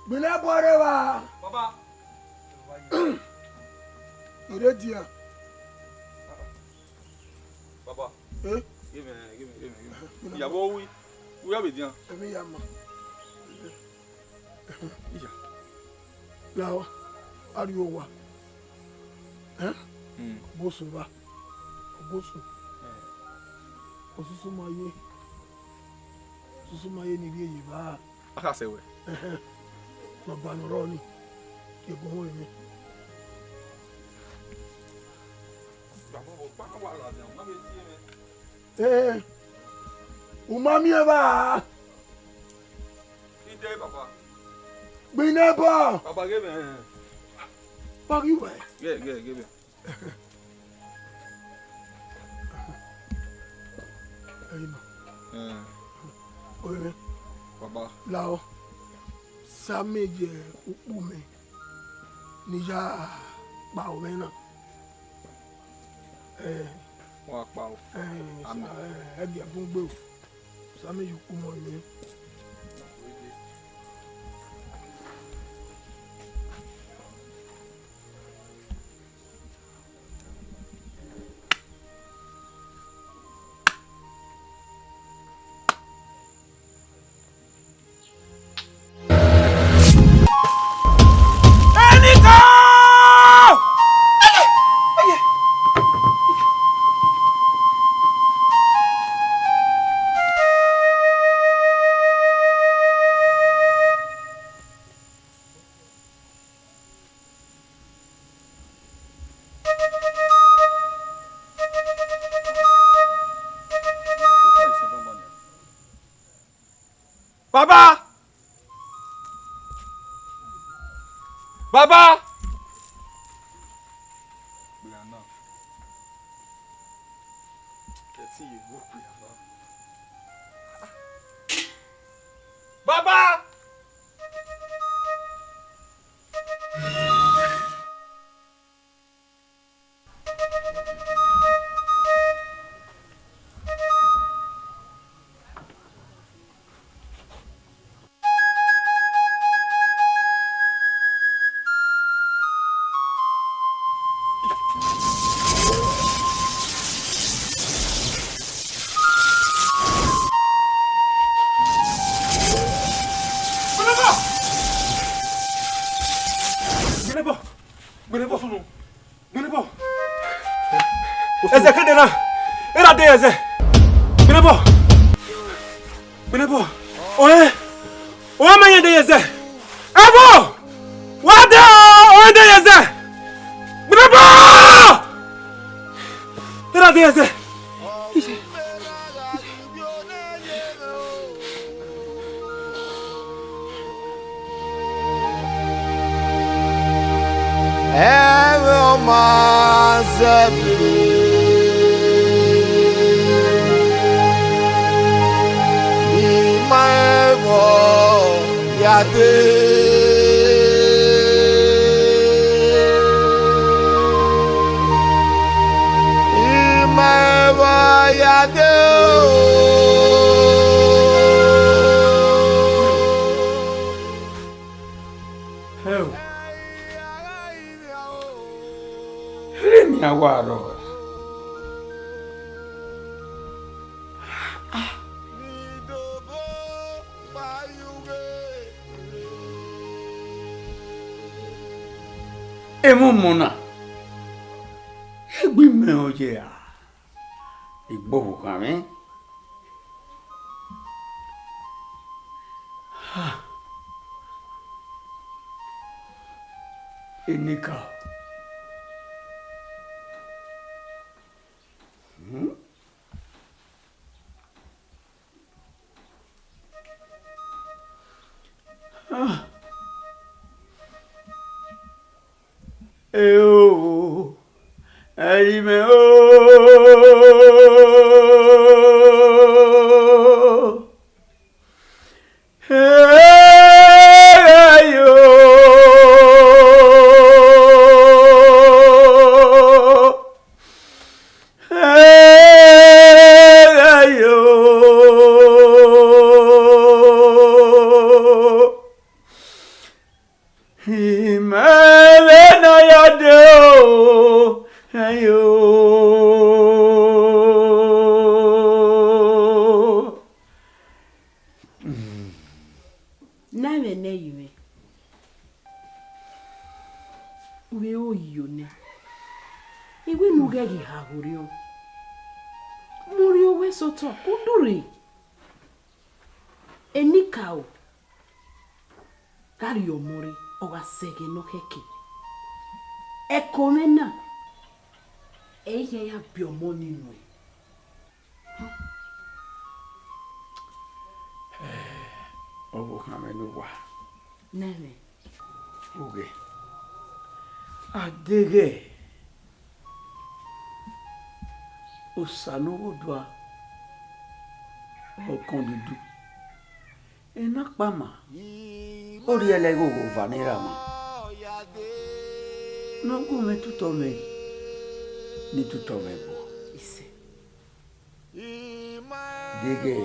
Binebo rewa. baba Iredia. baba Eh? give me ya bo wi abi dian Emi ya ma. iya Lawa. Ariwo wa. Bosu ba. Bosu. Osusu maye. Osusu maye ni bi eyi ba. aka se we Baba no ro ni. Ego ho mi. baba bo pa wa la dian ma be ti me Umami eba. ide baba Binebo. baba give me Pagi we. give me Ayino. Oye. baba Lao. Sameje upu me. Nija ba o me na. wa pa o Ẹbí ẹ̀fún gbé o. Sami you come on me. Baba! Baba! Baba! Eze kedena. Era de eze. Binebo. Binebo. Oye. O manye de eze. Ebo. Wade o de eze. Binebo. Era de eze. Ewe mazebi Imaevo yade Imaevo yade Awaro. Emu muna. Egbi me oje a. Igbo kan mi. Enika. Eu aí meu Ekomena. Eye ya biomoni no. Obo kamenu wa. Nene. Oge. Adege. Osano odwa. Okon dudu. Enakpama. Ori elego go vanira ma. Non come tutto me. Ni tutto me bo. Ise. Dege.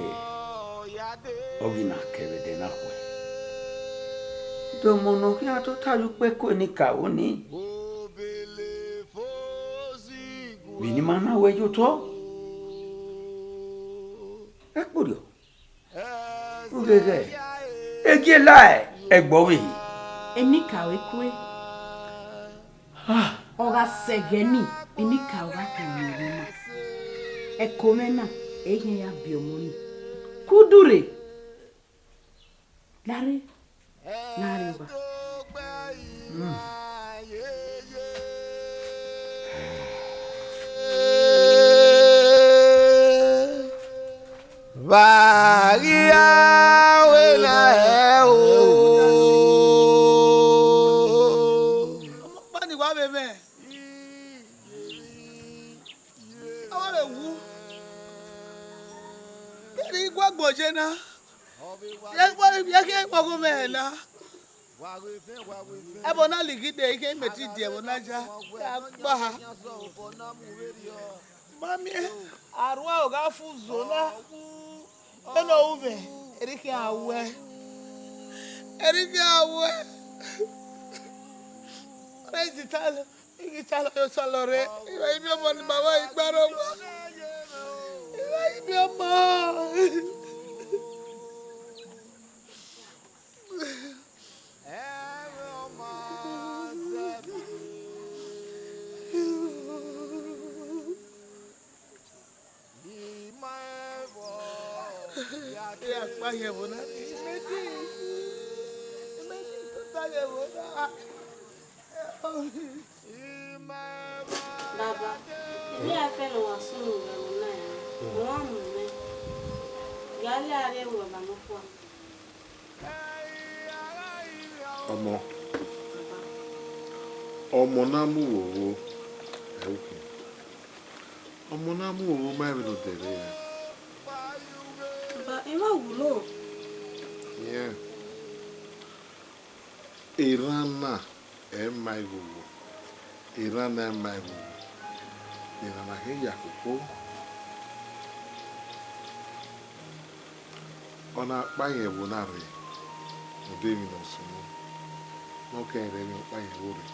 Ogina kevede na kwe. Domono ki ato taju pe ko ni ka oni. Bini mana wejo to. Ekpodio. Ugege. Ege lai egbo wi. Emi kawe kwe. Oga segeni emi kawa kanirima. Ekomena ege ya biomoni. Kudure. Lare. Lare ba. Varia wena o. Mani wa bebe. Awa be wu. Eri gwa gboje na. Ye ke gbogo me na. Ebo na ligide ike meti die bo na ja. Agba. Mami arwa o ga fuzo na. Eno uve. Erike awe. Praise Italo. Italo yo salore. Iwa ibi omo ni baba igbaro mo. Iwa ibi omo. Ya pa ye bona. Imeti to ta ye bona. Baba, ilé afẹ́ lọ wà sínú ìrẹ̀wọ̀n náà yẹn. Wọ́n mú mi. Ìyáálé ààrẹ wọ̀ bàmọ́ fún wa. Ọmọ náà mú òwò ẹ̀wùkì. Ọmọ náà mú òwò mẹ́rin ló tẹ̀lé yẹn. Bàbá, ẹ má wúlò. Ìran náà ẹ̀ máa ìwòwò. Ìran náà máa ìwòwò. Ìran náà kì í yà kókó. Ọ̀nà àpáyẹ̀wò náà rè ọdẹ mi náà sùn mọ́. Wọ́n kẹ́rin ní àpáyẹ̀wò rè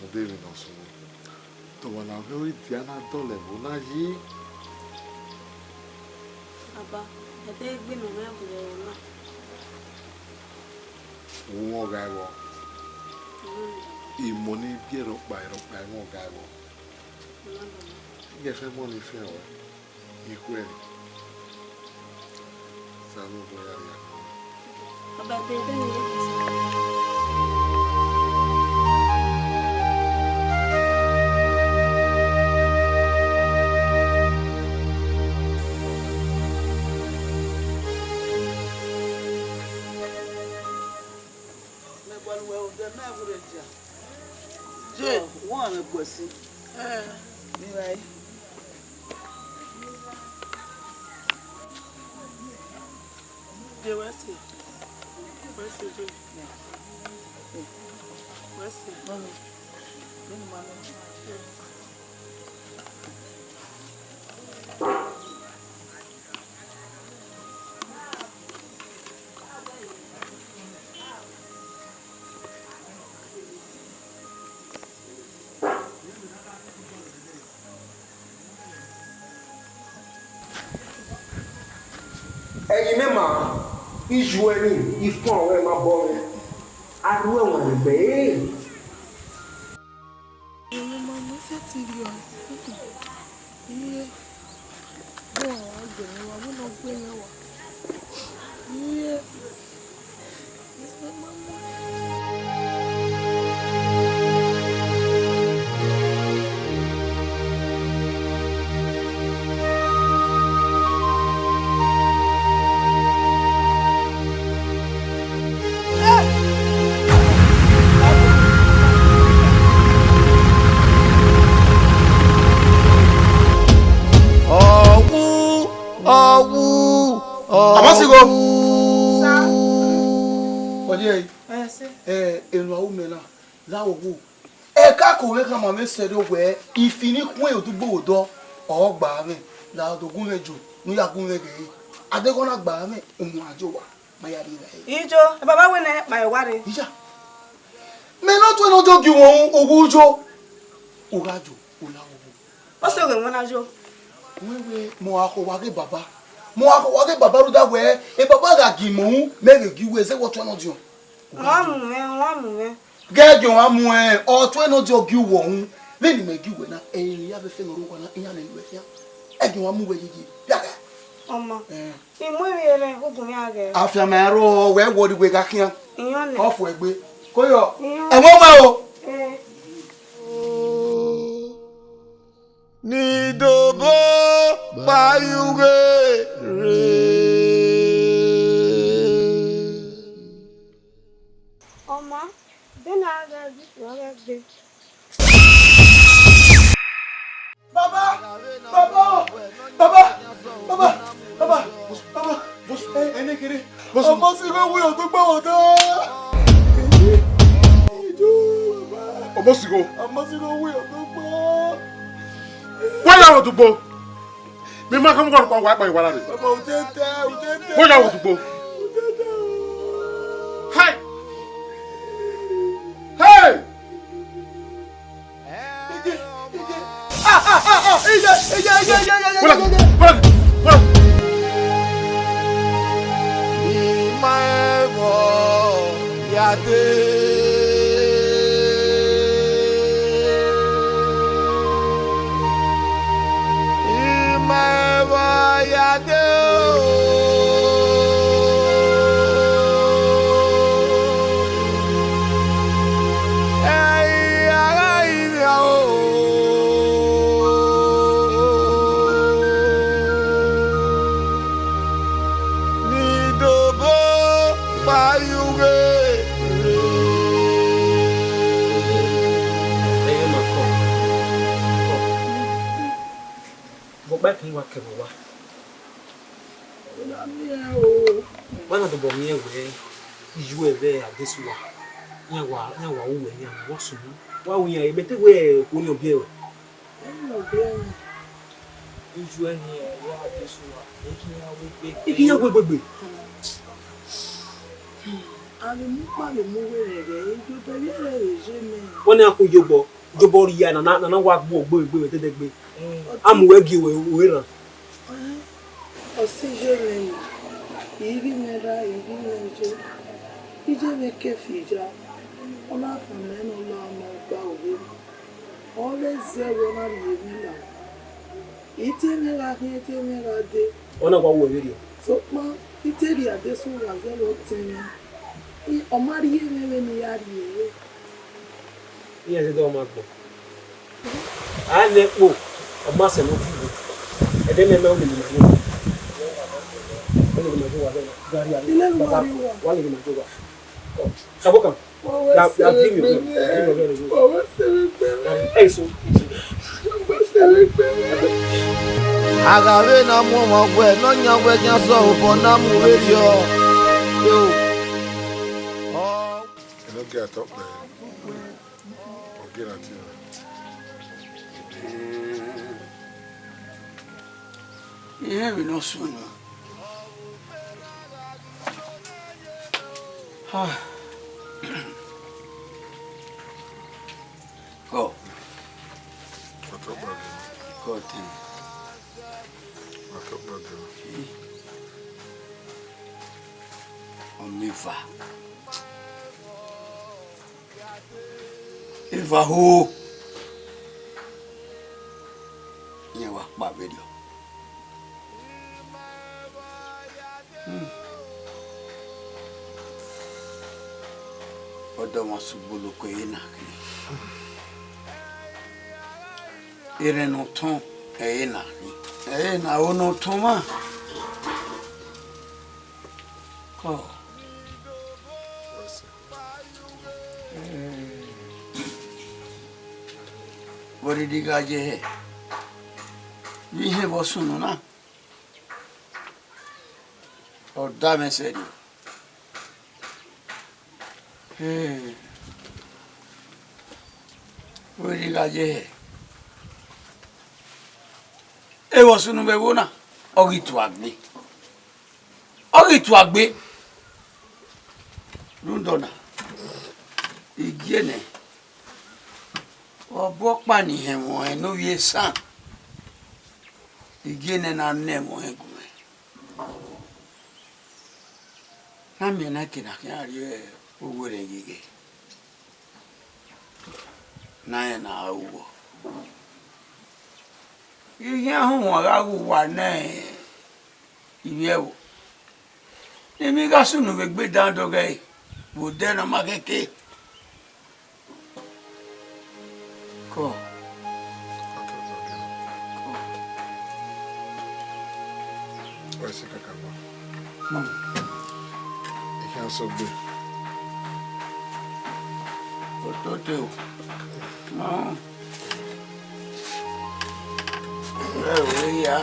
ọdẹ mi náà sùn mọ́. Tọ̀wọ̀n náà fẹ́ orí ìdí àná dọ́lẹ̀ wò náà yí. Bàbá, ẹ̀dẹ́ gbé mi mẹ́bùrẹ̀ rẹ̀ náà. Òun ọ̀gá ẹ̀wọ̀. Ìmọ̀ ní bí ẹ̀rọ̀pá ẹ̀wọ̀n ọ̀gá ẹ̀wọ̀. Gẹ́fẹ́ mọ́ ní fẹ́ ọ̀ ikú ẹ̀ sàánú bóyá rí àná. Bàbá, ẹ̀dẹ́ mi yé kìí sí. Wọ́n rẹ̀ pọ̀ sí. Nígbà yìí. Jẹ́ wẹ́sì. Wẹ́sì jẹ́. Wẹ́sì. Mọ́mi. Nínú máa lọ. ẹyin mẹ́ma iṣu ẹni ìfún àwọn ẹ̀ máa bọ́ rẹ̀ arú ẹ̀wọ̀n ẹ̀gbẹ́ ẹ̀. Èmi máa mú sẹ́tì rí ọ. Iye bọ́ àwọn àgbẹ̀rẹ̀ wa bó náà gbé yẹn wà. Iye máa mú. Amasigo. Oje. Enu awu me na. La owo. E ka ko we kan ma me se do we ifini kun e o tu gbo do o gba mi. La do gun lejo. Nu ya gun lege. adegona gba me ohun ajo wa mayari re ijo baba we na pa iware ija me no to no jogi won ogujo urajo olawo o se we won ajo wewe mo akowage baba ruda we e baba ga gimu mere giwe se what no dio wa mu me gejo wa mu e o to no jogi wo hun le ni me giwe na e ya be fe no ro na iya na iwe ya e gi wa mu we yigi ya ga Oma. Imu ere ogun ya ge. Afiamero we wo digwe ga kian. Iyan le. Ofu egbe. Koyo. E mo ma o. Ni dogo bayuge re. Oma, dena ga di wo ge. Baba. Ene kiri. Ọmọ sí go we o to gba won da. Ọmọ sí go we o to gba. Wa la wo to gbo. Mi ma kan ko wa pa iwara re. Ọmọ o tete. Wa la wo to gbo. Hey. Bana do bom ye we iju ebe adesuwa nya wa uwe nya wa sunu wa wuya e mete we ko ni obi ewe iju eni wa adesuwa iki ya gbegbe ani mu pa le mu we re ijo to ye re je me woni akun jobo ri ya na wa gbo ogbe te degbe amu we gi we ran o si je le iri mera iri meje ije me ke fija ona fame no la mo gba owe ole zero na le mi la ite me ra de ona kwa wo ri so ma ite ri ade so wa zero temi o ma ri me ni ya ri iye se do ma gbo a le po o ma se no fu e de me o mi ni Sabokan. Ya bring me. Hey so. Agave na mo mo gwe no nya gwe nya so bo na mu radio. Yo. Oh. No get up there. Okay, that's it. Yeah, we know soon. Go. Go, Tim. Omiva. Iva who? You are my video. Odo masubulu ko ina ire no ton ina ni na ono toma ko bori digaje he ni he bosunu na o da mesedi bori digaje he e bosunu be wona ogitu agni Ori tu agbe. Lundona. Igiene. Obo pa ni hemo eno wie san. Igiene na nemo egume. Na mi na kina kari owere gige. Na na uwo. Ihe ahụ aga wa na iyewo. Emi ga sunu be gbe dan doge. Wo de na makeke. Ko. Vai ser cacau. E quem soube? O teu. Não. Eu ia.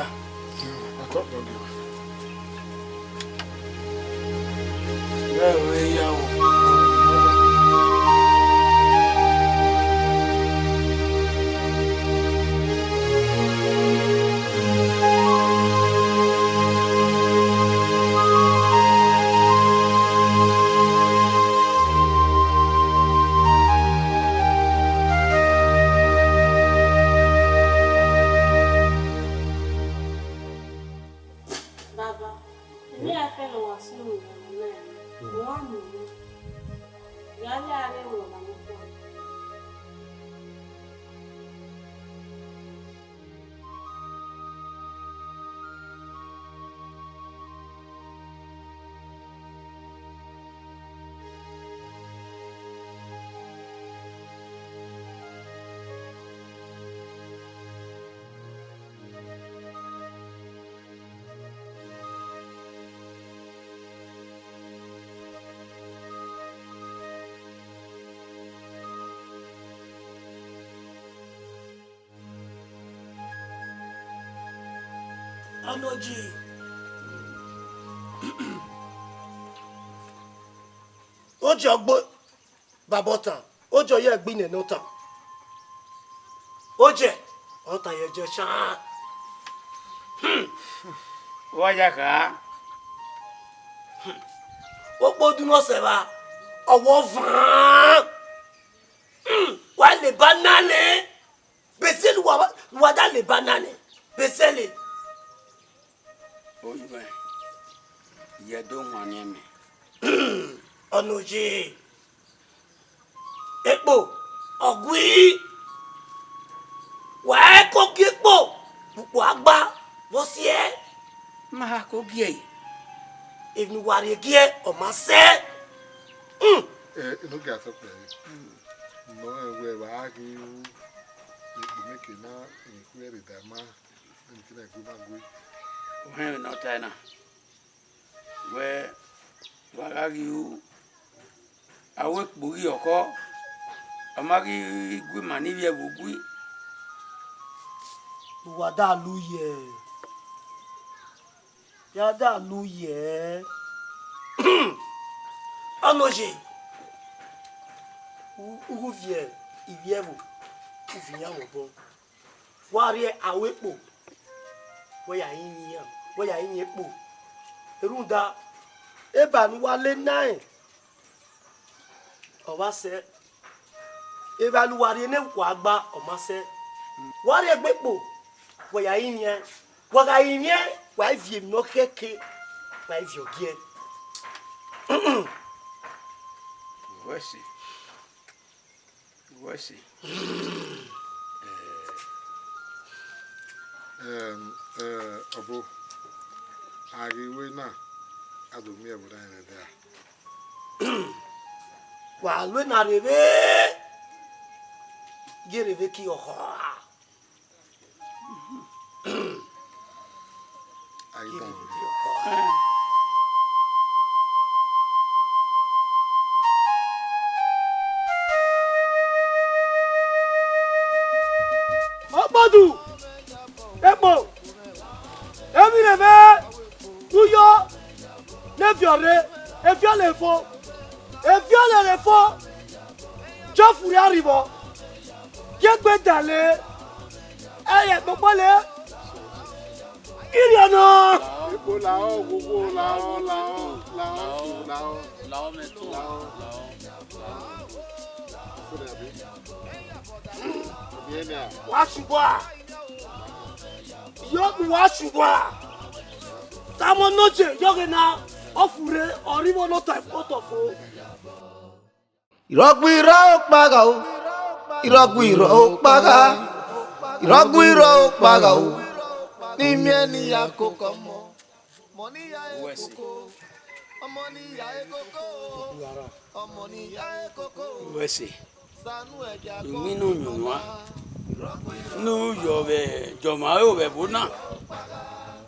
Eu ia. Anoji. Ojo gbo babotan. Ojo ye gbin ne notan. Oje. Ota ye je sha. Waja ka. Opo duno se ba. Owo van. Wa le banane. Beselu wa da le banane. Besele. Oyiba. Ye do wane me. Anoji. Ekpo. Ogwi. Wa ko kipo. Pupo agba. Wo si e. Ma ko gie. If you were here, or my say, Look at it. No, we argue. You make it now. You query that man. You can go. When not China. Where argue. I work boogie or call. A maggie good manivia will be. Wada luye. Yada luye. Anoje. Où vient, il vient vous. Il vient au bon. Warrior Aro-Ekpo. Where ya in Ekpo. Erunda. Eba nu wale nine. Owa se. Eba lu warrior ne wagba oma se. Warrior Ekpo. Where ya in here. Waga in here. Why vie no keke. Why vie gear. Voici. Abu, I will not. I don't mean what I there. While when I reve, get a Vicky or I don't. Madu, Ekpo, Emi leve, Uyo, Nefiore, Efiole fo, Efiole le fo, Jofuri arrivo, Yegbe dale, Eye popole, kiri ọ̀nà. Epo làwọn gbogbo làwọn. Wá ṣùgbọ́n à. Yọ̀bù wá ṣùgbọ́n à. Táwọn nọ́ọ̀jẹ̀ yọ̀gẹ̀ náà ọ̀fùrẹ́ ọ̀rìbọ̀ lọ́tọ̀ ìfọ̀tọ̀ fún. Ìrọ́gbù irọ́ ó pagà o. Ìrọ́gbù irọ́ ó pagà. Ìrọ́gbù irọ́ ó pagà o. Ní mi ẹni ya kókó mọ́. Mọ̀ ní ya ekoko. Ọmọ ní ya ekoko. Ọmọ ní ya ekoko. Wẹ́sẹ̀. Ìmínú yòówá. Nú yọ̀ bẹ̀ jọ̀mọ́ ayò bẹ̀ bó náà.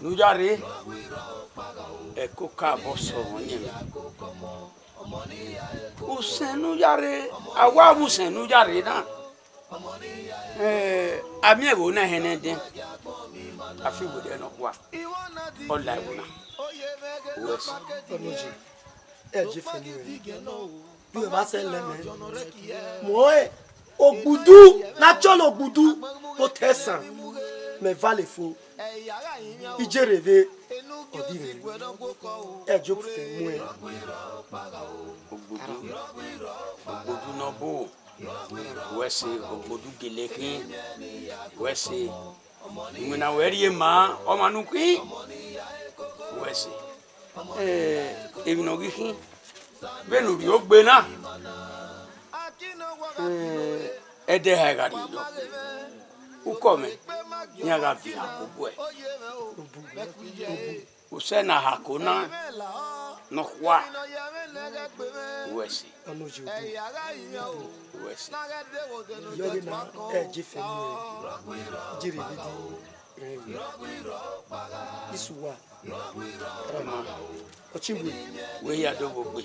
Nú jáde. Ẹ̀kọ́ káàbọ̀ sọ̀rọ̀ yẹn. Usenu yare awa usenu yare na ami ego na henede afi bude no kwa ola wona wes Onoji eje feli re bí o bá ṣe leme mo e ogbudu natural ogbudu mo tesan me vale fo ijereve odire ejo fe mu e ogbodu no bo wese ogbodu gelekin wese ngina weri ma o manuki wese ebino gikin benu ri o gbe na ede ha ga ri yo ukome nyaga vi akugwe usena hakuna no kwa wesi Onoji wesi yogi na eje feli re jiri vidi isuwa rama ochibwe we ya dogo gbe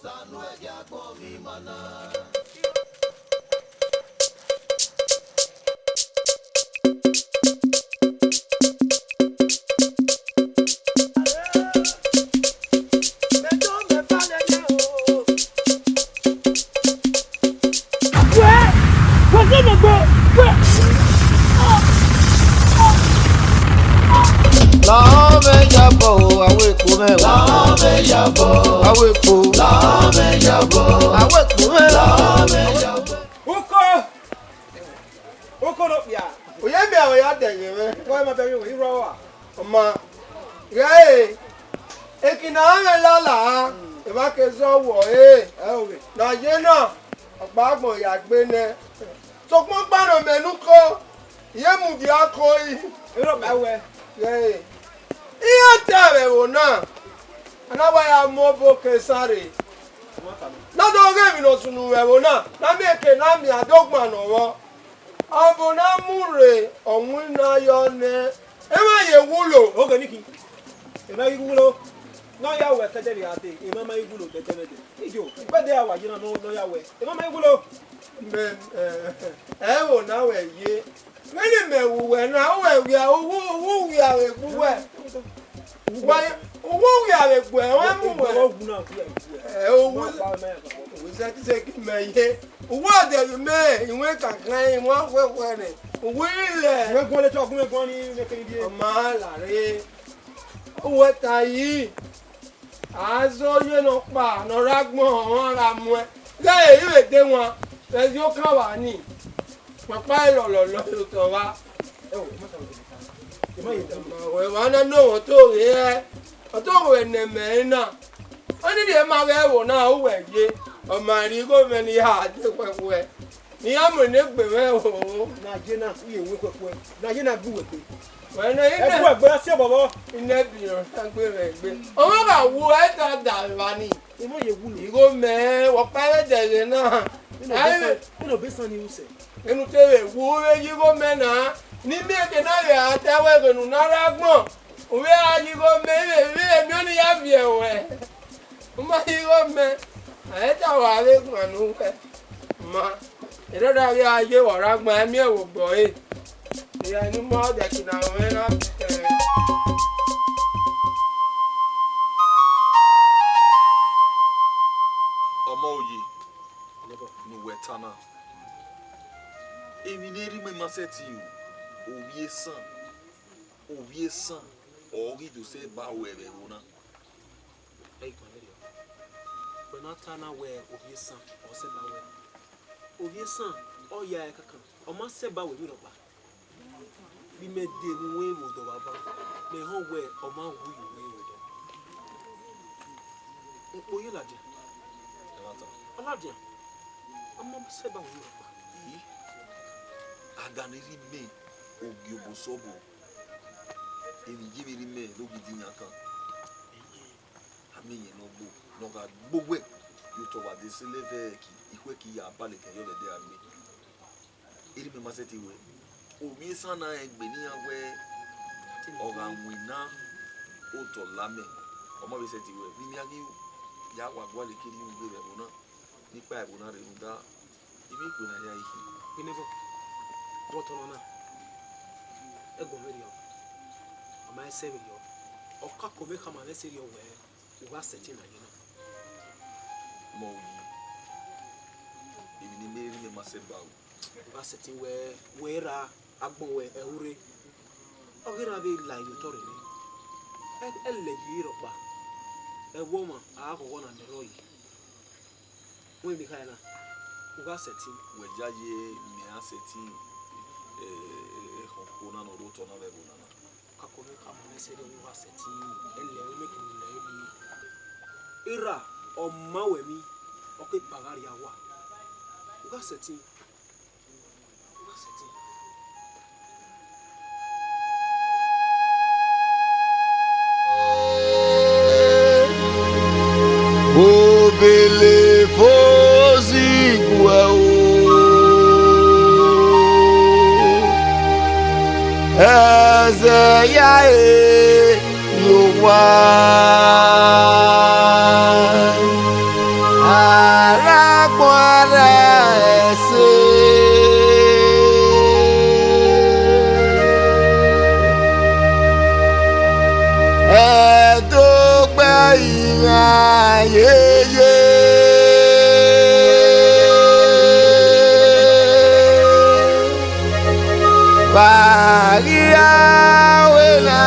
Sanu ẹ̀jẹ̀ àgbọ̀n mi mana. Làwọn méjà bọ̀ àwọn èkó mẹ́wàá. Làwọn méjà bọ̀ àwọn èkó. Làwọn méjà bọ̀ àwọn èkó mẹ́wàá. Làwọn méjà bọ̀. Uko no bia. Oye mi àwọn ya dẹ̀yìn rẹ̀. Wọ́n máa bẹ̀rẹ̀ wò irọ́ wà. Ọmọ rẹ̀ ekina rẹ̀ lọ́la ìmákẹ́sọ̀ wọ̀ nàyé náà ọ̀pá àgbọ̀n ìyàgbé nẹ. Sọpọ́n gbàdọ̀ mẹ́nu kọ́ ìyẹ́mùdí akọ yìí. Irọ́ bá wẹ̀. Ihe tẹ̀rẹ̀ wò náà anáwáyà mọ́ bó kẹsàrè. Lọ́dọ̀ orí mi lọ sùnù rẹ̀ wò náà lámì èké lámì àdógbòn ànàwọ́. Ọ̀bùn náà múre ọ̀hún náà yọ ní ẹ má yẹ wúlò. Oge niki. Ema wúlò. Náà yà wẹ̀ kẹ́jẹ́ bí a dé. Ema má wúlò tẹ́tẹ́ mẹ́tẹ́. Ìjọ ìpẹ́dẹ́ àwà yìí náà yà wẹ̀. Ema má wúlò. Ẹ wò náà wẹ̀ yé. Mẹ́lì mẹ̀wù wẹ̀ náà wẹ̀ wíà owó wíà rẹ̀ gbú wẹ̀. Owó wíà rẹ̀ gbú ẹ̀ wọ́n mú wẹ̀. Owó sẹ́kísẹ́kí mẹ̀ yé. Owó àdẹ̀rù mẹ́ ìwé kankan yìí wọ́n wẹ̀wẹ̀ rẹ̀. Owó ilẹ̀. Ìwé gbọ́n létí ọkùnrin gbọ́n ní mẹ́kẹ́lẹ́ bí. Ọmọ àlàré. Owó ẹ̀ta yìí. Àásọ yé lọ pa ànọ́rà gbọ́n ọ̀hún ara mu ẹ. Lẹ́yìn ìrèdè wọn, ẹ̀sìn ó kàn wá ní. Papa ìrọ̀lọ́lọ́ ló tọ̀ wá. Wọn náà ní òwò tó rí ẹ. Ọ̀tọ̀ òwò ẹ̀nẹ̀mẹ̀ náà. Wọ́n ní ìdíyẹ máa rẹ̀ wò náà ó wẹ̀ yé. Ọmọ àrí gómìnà ní àdé pẹ̀pù ẹ̀. Ní àmì ní gbèmẹ̀ wò ó. Nàìjíríà náà yẹ ìwé pẹ̀pù ẹ̀. Nàìjíríà náà gbúwèé pé. Wọ́n ní iná ẹ̀kú ẹ̀gbẹ́ sí ọ̀bọ̀bọ̀. Iná bìrọ̀ sáńgbé rẹ̀ gbé. Ọmọ bá wo ẹ̀ ta dàrúbá ni. Ìmọ̀ yẹ wúlò. Ìgò mẹ́ wọ́n pẹ́rẹ́ dẹ̀rẹ̀ náà. Nínú bí sàn ni ó sẹ̀. Inú tẹ̀wé wo yígò mẹ́ náà. Ní bí èké náà rẹ̀ àtẹ̀wé rẹ̀ nù náírà gbọ̀n. Òwe àyíkò mẹ́ èmi ò ní yá fi ẹ̀wẹ̀. Ọmọ yígò mẹ́ àyẹ̀tà wà á lé kùn ànú wẹ̀. Mọ ìdọ́dọ̀ àbí ayé wọ̀rọ̀ gbọ́n ẹ̀mí ẹ̀wò gbọ́ yìí. Ìyá inú mọ́ ọ̀dẹ̀ kìnnà òwe náà fi tẹ̀. Ọmọ òye Otana. Emineri me maseti Ovie san. Ori do se ba webe una. Hey, Cornelio. We're not Tana where Ovie san or se ba where. Ovie san, oh yeah, kaka. O ma se ba we mi roba. Bi me de we wo do baba. Me ho we o ma wu you we wo do. O ye laje. Olaje. Amma se ba we roba. Aganeri me ogiobo sobo. Emi gimiri me lo gidinyaka. Ami no bo no ga gbogwe you to wa de seleve ki ikwe ki ya bale ke yo le de ami. Iri me maseti we. Omi sana egbe ni awe oga wina oto lame. Omo be seti we. Bi mi agi ya wa gwa le kiri ugbe be bona. Nipa e bona re nda. Ibi ko na ya iki. Binevo. What on na? Ego video. Ama ese video. Oka kome kama ese video we wa setting na yena. Mo yi. Ibi ni meri me maseba o. Wa setting we ra agbo we ehure. Ogira be la you tori ni. Elle yi ropa. E woman a ko na ne royi. We bi kai na. Wa setting we jaye me aseti hokona no roto na lebo na. Kakome kama ese video wa setting elle make ni na yi. Ira o mawemi o ke pagari awa. Wa setting Obele fozi gwa o Eze ya yo wa Aragbara ese Edogbe iran yeye Varia wena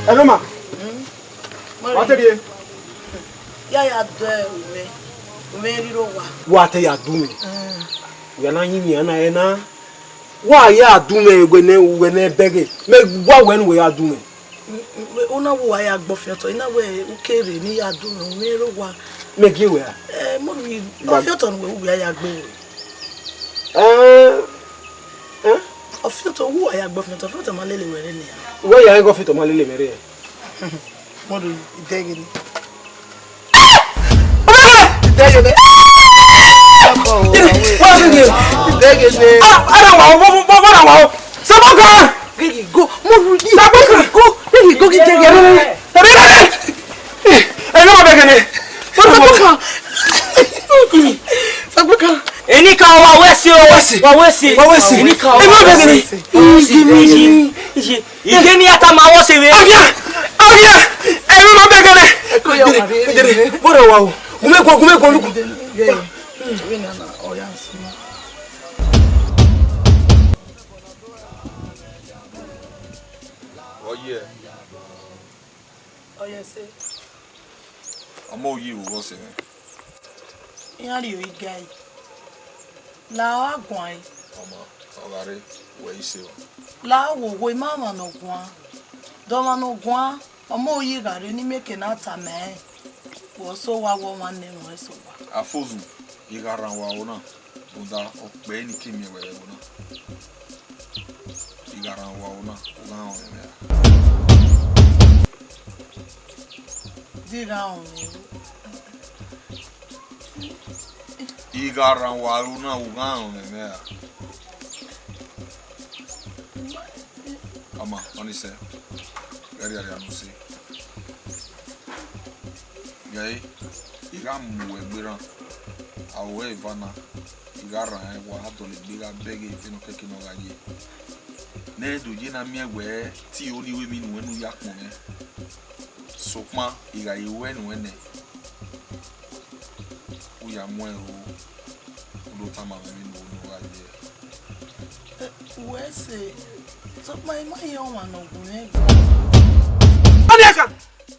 Eloma. What are you? Ya do ume riro wa. What are you doing? We are not in na. Why ya do me when beg? Make what when we are doing? Una wo ya gbofioto ina we ukere ni ya do me umero wa. Make you where? Mo ri gbofioto we ya gbe. Ofioto wo ya gbofioto ofioto ma lele were ni ya. Where ya go fit to ma lele mere? Mo ri idegini. Idegini. What are you? Idegini. I don't know. Sabaka. Go. Mo ri Sabaka. Go get Idegini. I know Idegini. Sabaka. Any car wawesi. Any car wawesi. Igeni ata ma wo sewe. Agia. Emi ma begele. Ko ya wa. Bora wa. Gume luku. Oh yeah. Oh yes. Amo yi wo se. Yari o igai. La agwan. Omo, ogare we ise o. La wo mama no gwan. Do ma no gwan. Omo yi gare ni meke na ta me. Wo so wa wo nwanne mo so wa. Afozu igaran wa ona. Oda ope ni kimi we ona. Igaran wa ona. Oga on me. Diga on. Igaran wa ona oga on me. Ama, oni se. Gari anu se. Gai, iga mu egberan. Awe Ivana, garra wa to le biga bege fino keke no gaye ne do je na mi egbe ti o ni we mi nu enu yakun ne sokma iga iwe nu ene o ya mo e o do ta ma mi nu no gaye we say sokma ma yo wa no gun e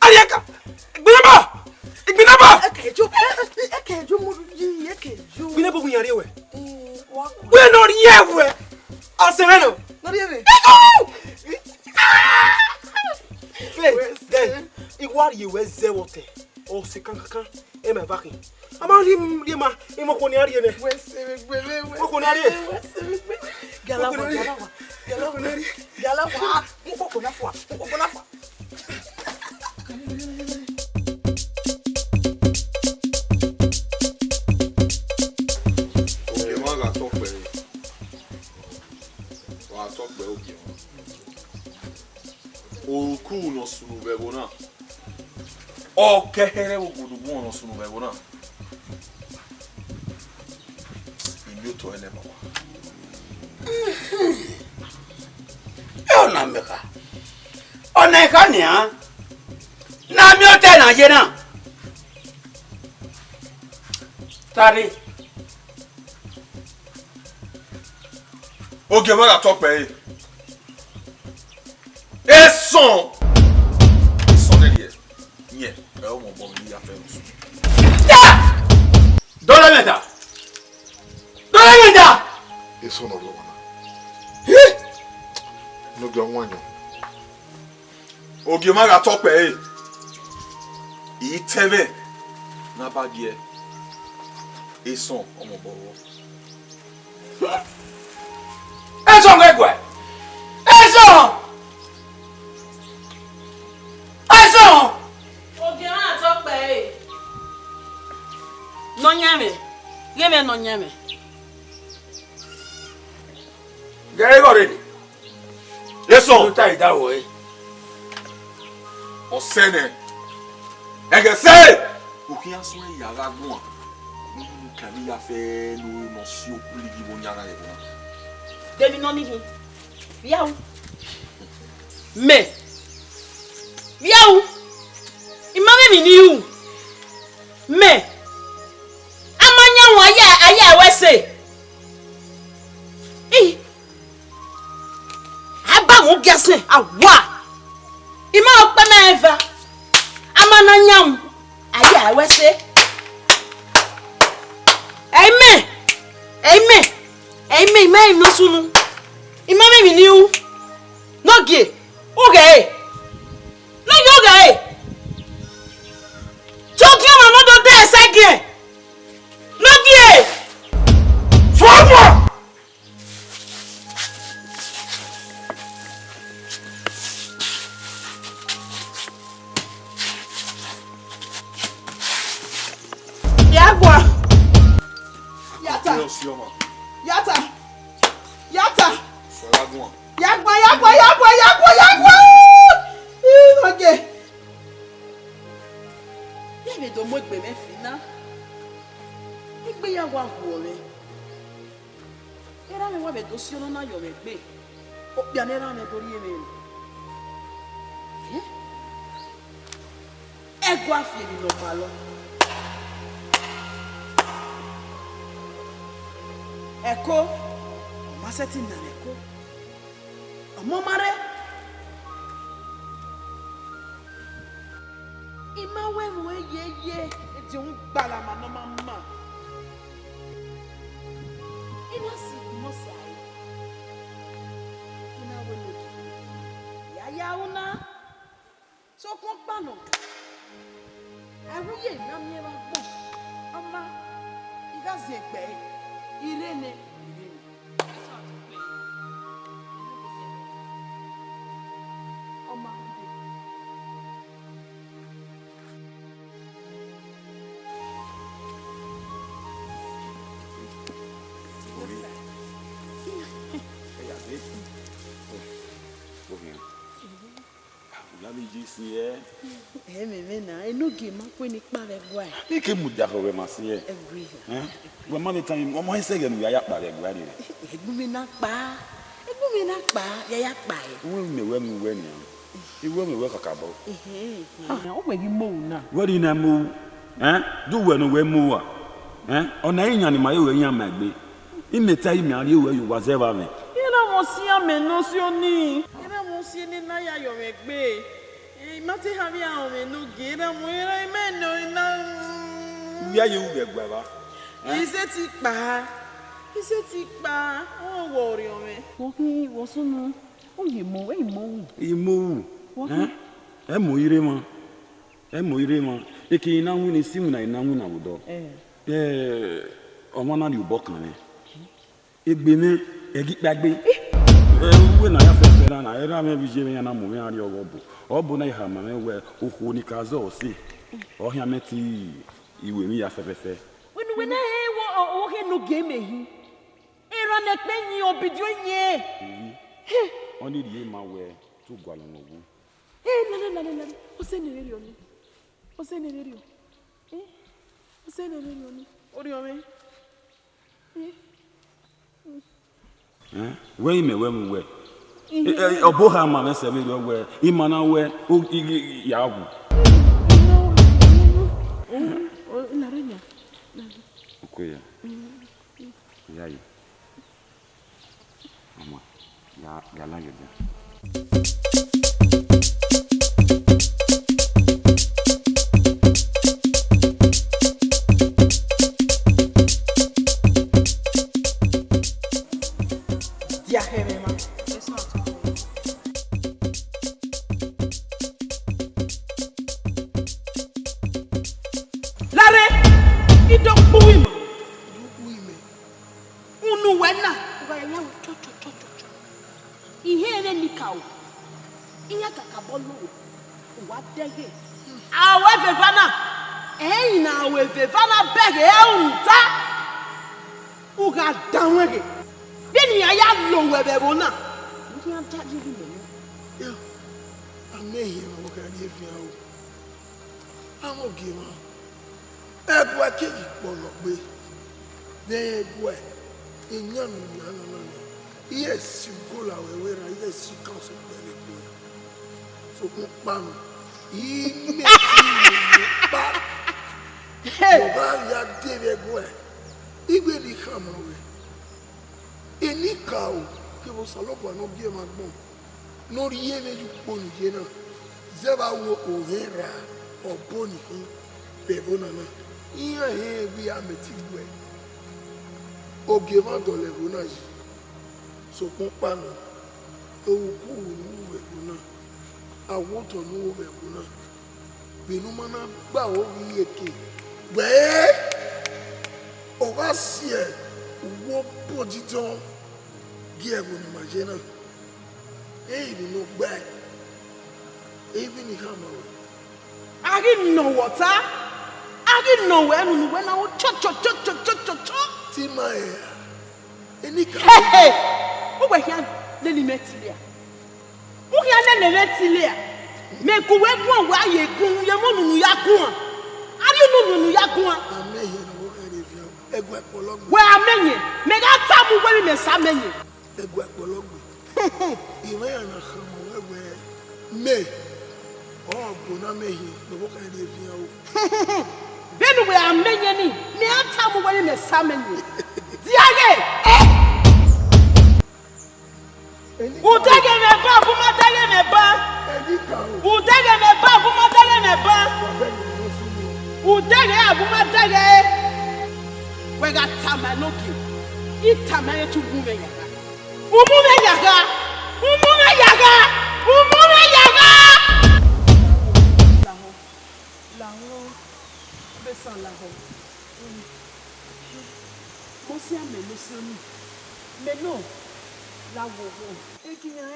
Ariaka Igbinaba Ekeju mo yi ekeju Igbinaba bu yan rewe we no rewe asemeno no rewe then igwari yewe zewote o se kankan e me vakin ama ri ma e mo ko ni ari ne we se me gbele we ko ni ari gala wa mo ko na fo Oku no sunu bebona. O kehere ogudu no sunu bebona. Ibi to ele mama. Ona meka. Ona ikania. Na mi o te na je na. Tari. Oge ma la tope. Son derrière. Nie, on mon bon il a fait aussi. Dans la meta. Et son no go no go wanyo. Oge ma la top e. I teve na baguette. Et son on mon bon. Et son quoi? Et son no nyame. Gary got ready. Listen, tie that way. O sene. Ege say. O ki aso e yara gun. Ni kami ya fe no si o kuli gi bo nyara e bona. Demi no ni. Yawo. Me. Yawo. Imame mi ni u. Me. Aya we say. Aba mo gese awa. Ima ope me eva. Amana nyam. Aya we say. Amen. Amen no sunu. Ima me mi ni u. No ge. Oge. No yoga. Joki mama do te sege. Logie! Fais-moi! Yagwa! Yata! Yagwa! Okay. Yebe do mo gbe me fina. Igbe ya wa huore. Era me wa be to si ono na yo me gbe. O bia na era me tori eme. Ego afiri no malo. Eko, o maseti na eko. Omo mare. Ima wewe ye eje un gbala ma no mama. Ina si no sai. Ina wewe. Ya una. So kon pano. Awuye na mi wa gbo. Ama igazi egbe. Irene. si e. Me na. E no game ma ko ni pa re gwa. Ni ke mu ja ko we ma si e. Agree. We ma ni tan mo mo se ge nu ya pa re gwa ni. Egbu mi na pa. Ya pa e. We mu we ni. Iwe me we kakabo. O we gi mo na. We di na mo. Do we no we mo a. Ona yin ni ma ye we yan ma gbe. Imeta imi ari we you whatever me. Ira mo si ameno si oni. Ira mo si ni na ya yo me gbe. Mati havi a o me no gira mo ira imeno na. We are you we gba ba. Ise ti pa. O worry o me. Wo sunu. O ye mo, Imo. E mo ire mo. E ki na hu ni simu na ina hu na wodo. Omo na ni ubo kan ni. Egbe ni egi gbagbe. We na ya fe na era me bi je me na mo me ari obo na iha ma me we ohu ni kaza o si. O hia meti iwe mi ya fe. We na wo he no game ehi. Era na pe yin obidio yin. Oni di ma we tu gwa lo wo. Na. O se ne ri oni. O se ne ri oni. Ori o me. We me we. Obo ha ma me se me we. Imana we o ya wu. Na renya. Okoya. Yayi. Mama. Ya la yeda. Yes, you go la we yes, you can't so very good. So man, he make you back. Baba ya deve go. Igwe ni kama we. Eni ka o ke bo salopo no bi ma gbon. No rie me ju poni je na. Zeba wo o hera o boni hin be bona na. Iya he bi ameti gwe. Oge ma dole bona ji. So pano oku nu we bona awoto nu we bona binu mana gba o wi eke gbe o wa sie wo pojito gi ego ni majena bi no gba bi ni kama we I didn't know water. I didn't know when I would cho. Ti my any hey. Who here leli metilia? Who here leli metilia? Me ku we gun wa ye gun ye mo nunu ya gun. Ari nunu ya gun. Amehe no wo erevia. Egu epologbe. We amenye. Me ga tabu we me sa menye. Egu epologbe. Iwe na khamo we me. Oh, bona mehe no wo erevia o. Benu we amenye ni. Me atabu we me sa menye. Diage. Udege me ba, buma dege me ba. Udege me ba, buma dege me ba. Udege abuma dege. We got tamanoki. Itamaye tu mume yaga. Umume yaga. Umume yaga. Umume yaga. Laho. Besan laho. Mosi ame losoni. Meno. La wo ekinya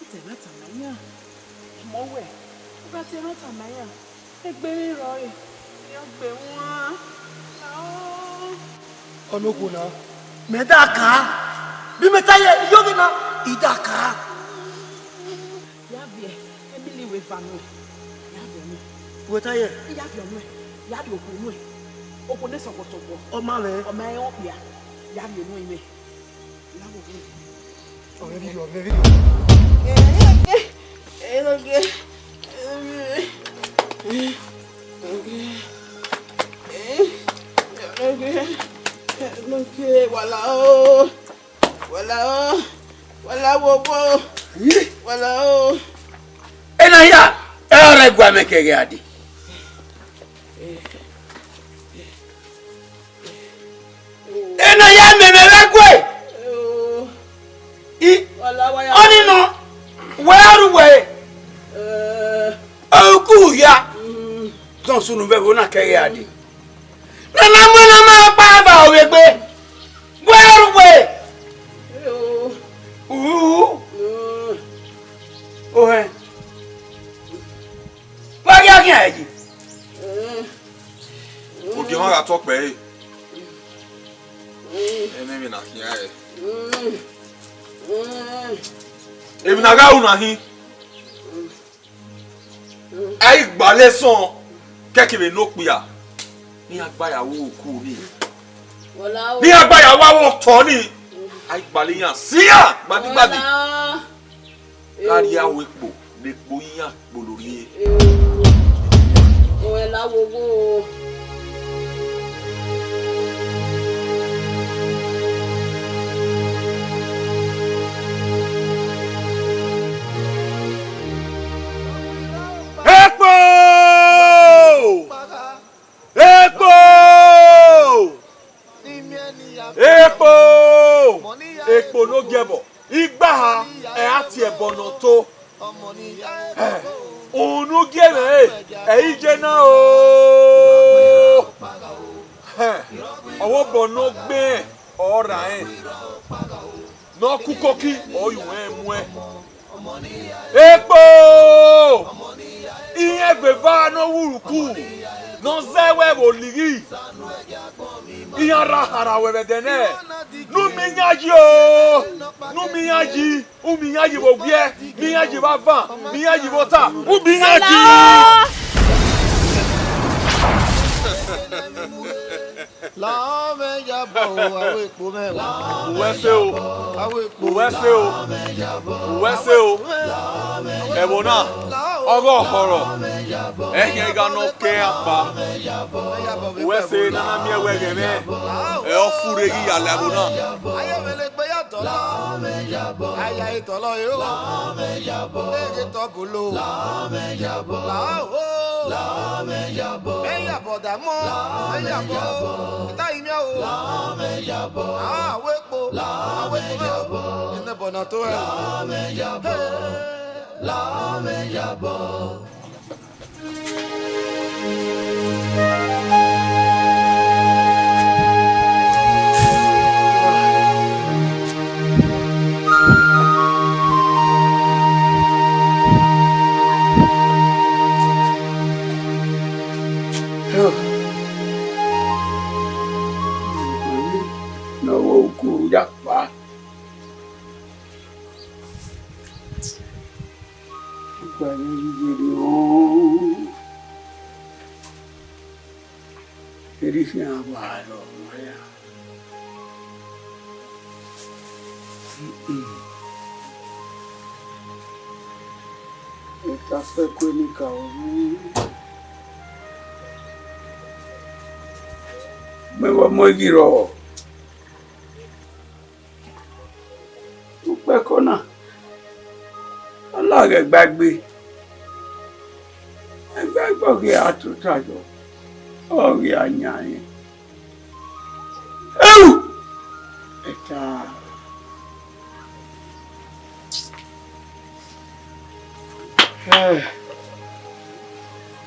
itena tamanya mowe uga tena tamanya egbere rore yo gbe won onokuna medaka bi metaye yogina idaka ya bie emily we family. Weta ye. Ya fi onu. Ya di okunu e. Okunu sokosopo. O ma me. O ma e o pia. Ya di onu ime. La wo wo. O me video, me video. Okay, wala wo. Wala o. Ena ya, ere gwa mekege adi. Ena ya memere gwe. Oni no. Where we? Oku ya. Don sunu be wona kege adi. Na ma pa ba o gbe. Where we? Oh, why are you here? Okay, man, I talk by. Maybe not here. Even I got una here. I ballet son. Keke be no kuya. Ni agbaya wo ku ni. Ni agbaya wa wo to ni. I ballet yan. Siya, gbadi. Aro-Ekpo le po yan polori. O ela wogo. Ekpo no gebo. Igba ha e ati ebono to. Onu gebe ije na o. Owo bono gbe ora no kukoki o yu emu Ekpo iye gbeva no wuruku no zewe boligi iyan rahara webedene nu minyaji o nu minyaji u minyaji bo gbe minyaji ba van minyaji bota u minyaji La me jabo Aro-Ekpo me wa. Uwese o ebona ogo horo enye ga no ke apa uwese na mi ewege me e ofure gi ya lebona Aye mele gbe ya to la. Aya ito lo yo. La me jabo. Ege to bolo. La me jabo. La o. La me jabo. Me ya boda mo. Me ya bo. Ta imi o. La me jabo. Aro-Ekpo. Aro-Ekpo me o. Ene bona to e. La me jabo. La me jabo. No ku yakpa. Erisi abalo ya. Esta se kunika o. Mewa mogiro. Upe kona. Olage gbagbe. Gbagbo ke atutajo. Ori anyan. Eta.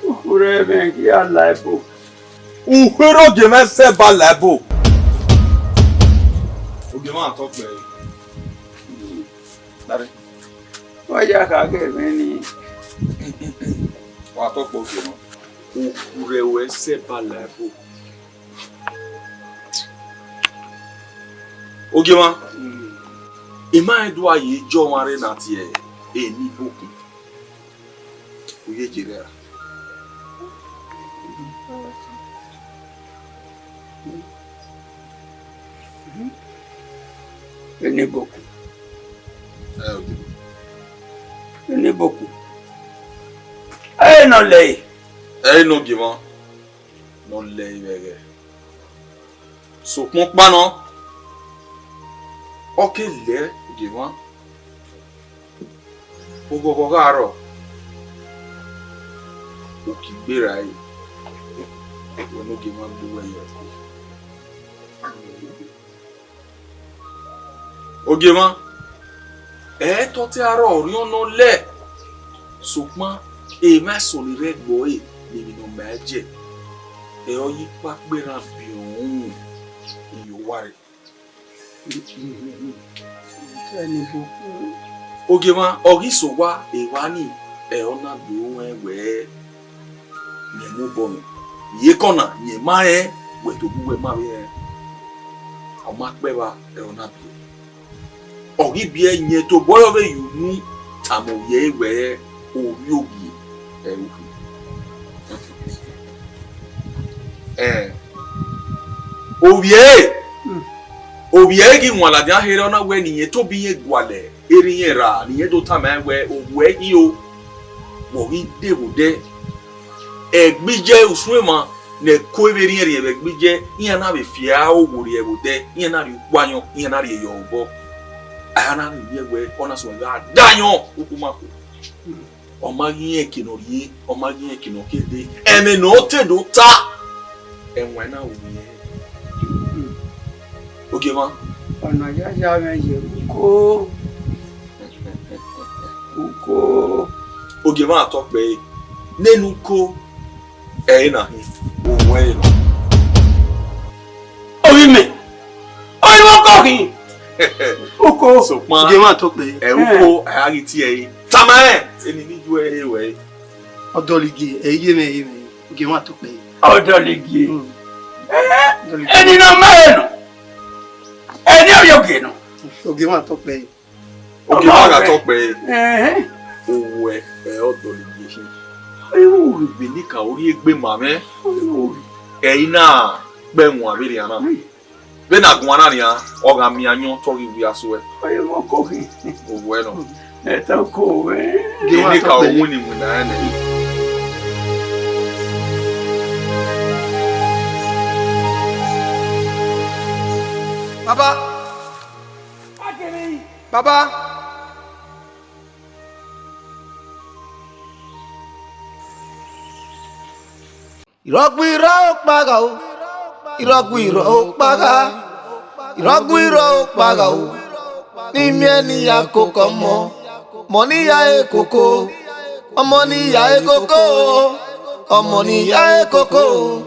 Ukure me ki alaibo. Uhero geme se ba lebo. Ogema talk by. Dare. Waya ka ke meni. Wa talk by Ogema. Uhuro se ba lebo. Ogema. Ima edu aye jo mare na tie eni boku. Uye jira. Ene boku. Ene boku. No lei. No givant. No lei bege. So pon pa non. Ok le givant. Ogo garo. O ki gbera yi. No givant do we yo. Ogema to ti aro ori ono le sopon e ma so ni re gbo e ni no ma je o yi pa gbera bi ohun iyo ware Ogema ori so wa e wa ni ona bi ohun we ni mu bo mi ye kona ni ma we to bu we ma be o ma pe ba ona bi Ori bi enye to boyo be yunu amoye we ori obi Obie gi wala dia here ona we niye to bi ye gwale eri ye ra niye do ta ma we owe yi o wo wi de bo de egbije usuema ne ko eberi ye egbije yen na be fia o wori e bo de yen na ri gwanyo yen na ri yo bo Ana ni we ona so ga danyo ukumako omagi ekinori omagi ekinokede eme no tedo ta enwe na uye Ogema Ona ya me ye uko Ogema atope nenu ko na hin onwe no Oyi mo ko hin Uko so pa Ogema to pe uko ari ti e tama eni ni ju we Odoligi eye me Ogema to pe Odoligi eni no meno eni oyoge no Ogema to pe Ogema ga to pe owe odoligi shi ewu bi ni ka ori egbe mame na gbe won abiri ana be na gun ana ria o ga mi anyo to ri wi aso Oye mo ko hin owe no to ko ni ka o mu ni mu na na Baba Irogwiro paga o Irogwiro paga Irogwiro paga o Ni mieni ya koko mo ni ya ekoko Omo ni ya ekoko Omo ni ya ekoko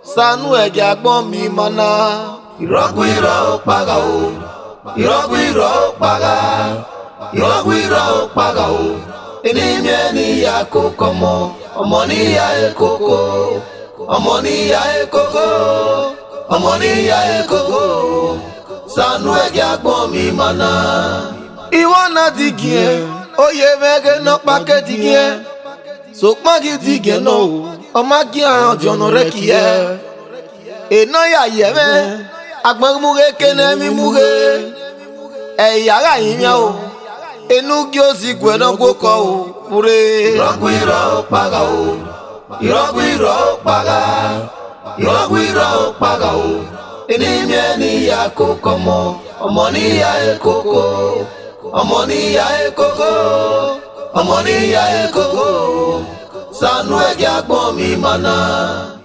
Sanu eja gbon mi mana Irogwiro paga o Irogwiro paga o Ni mieni ya koko Omo ni ya ekoko Omo ni ya ekoko Omo ni ya ekoko Sanu eja gbon mi mana Iwo na digie Oye mege no pake digie Sokma gi digie no Omagi an jono rekie Eno ya yeme Agbon muge kene mi muge Yara yimya o Enu gi o si gwe no go ko o Pure Irogwiro paga o Irogwiro paga o Eni mieni ya koko Omo ni ya ekoko Omo ni ya ekoko Omo ni ya ekoko Sanu eja gbon mi mana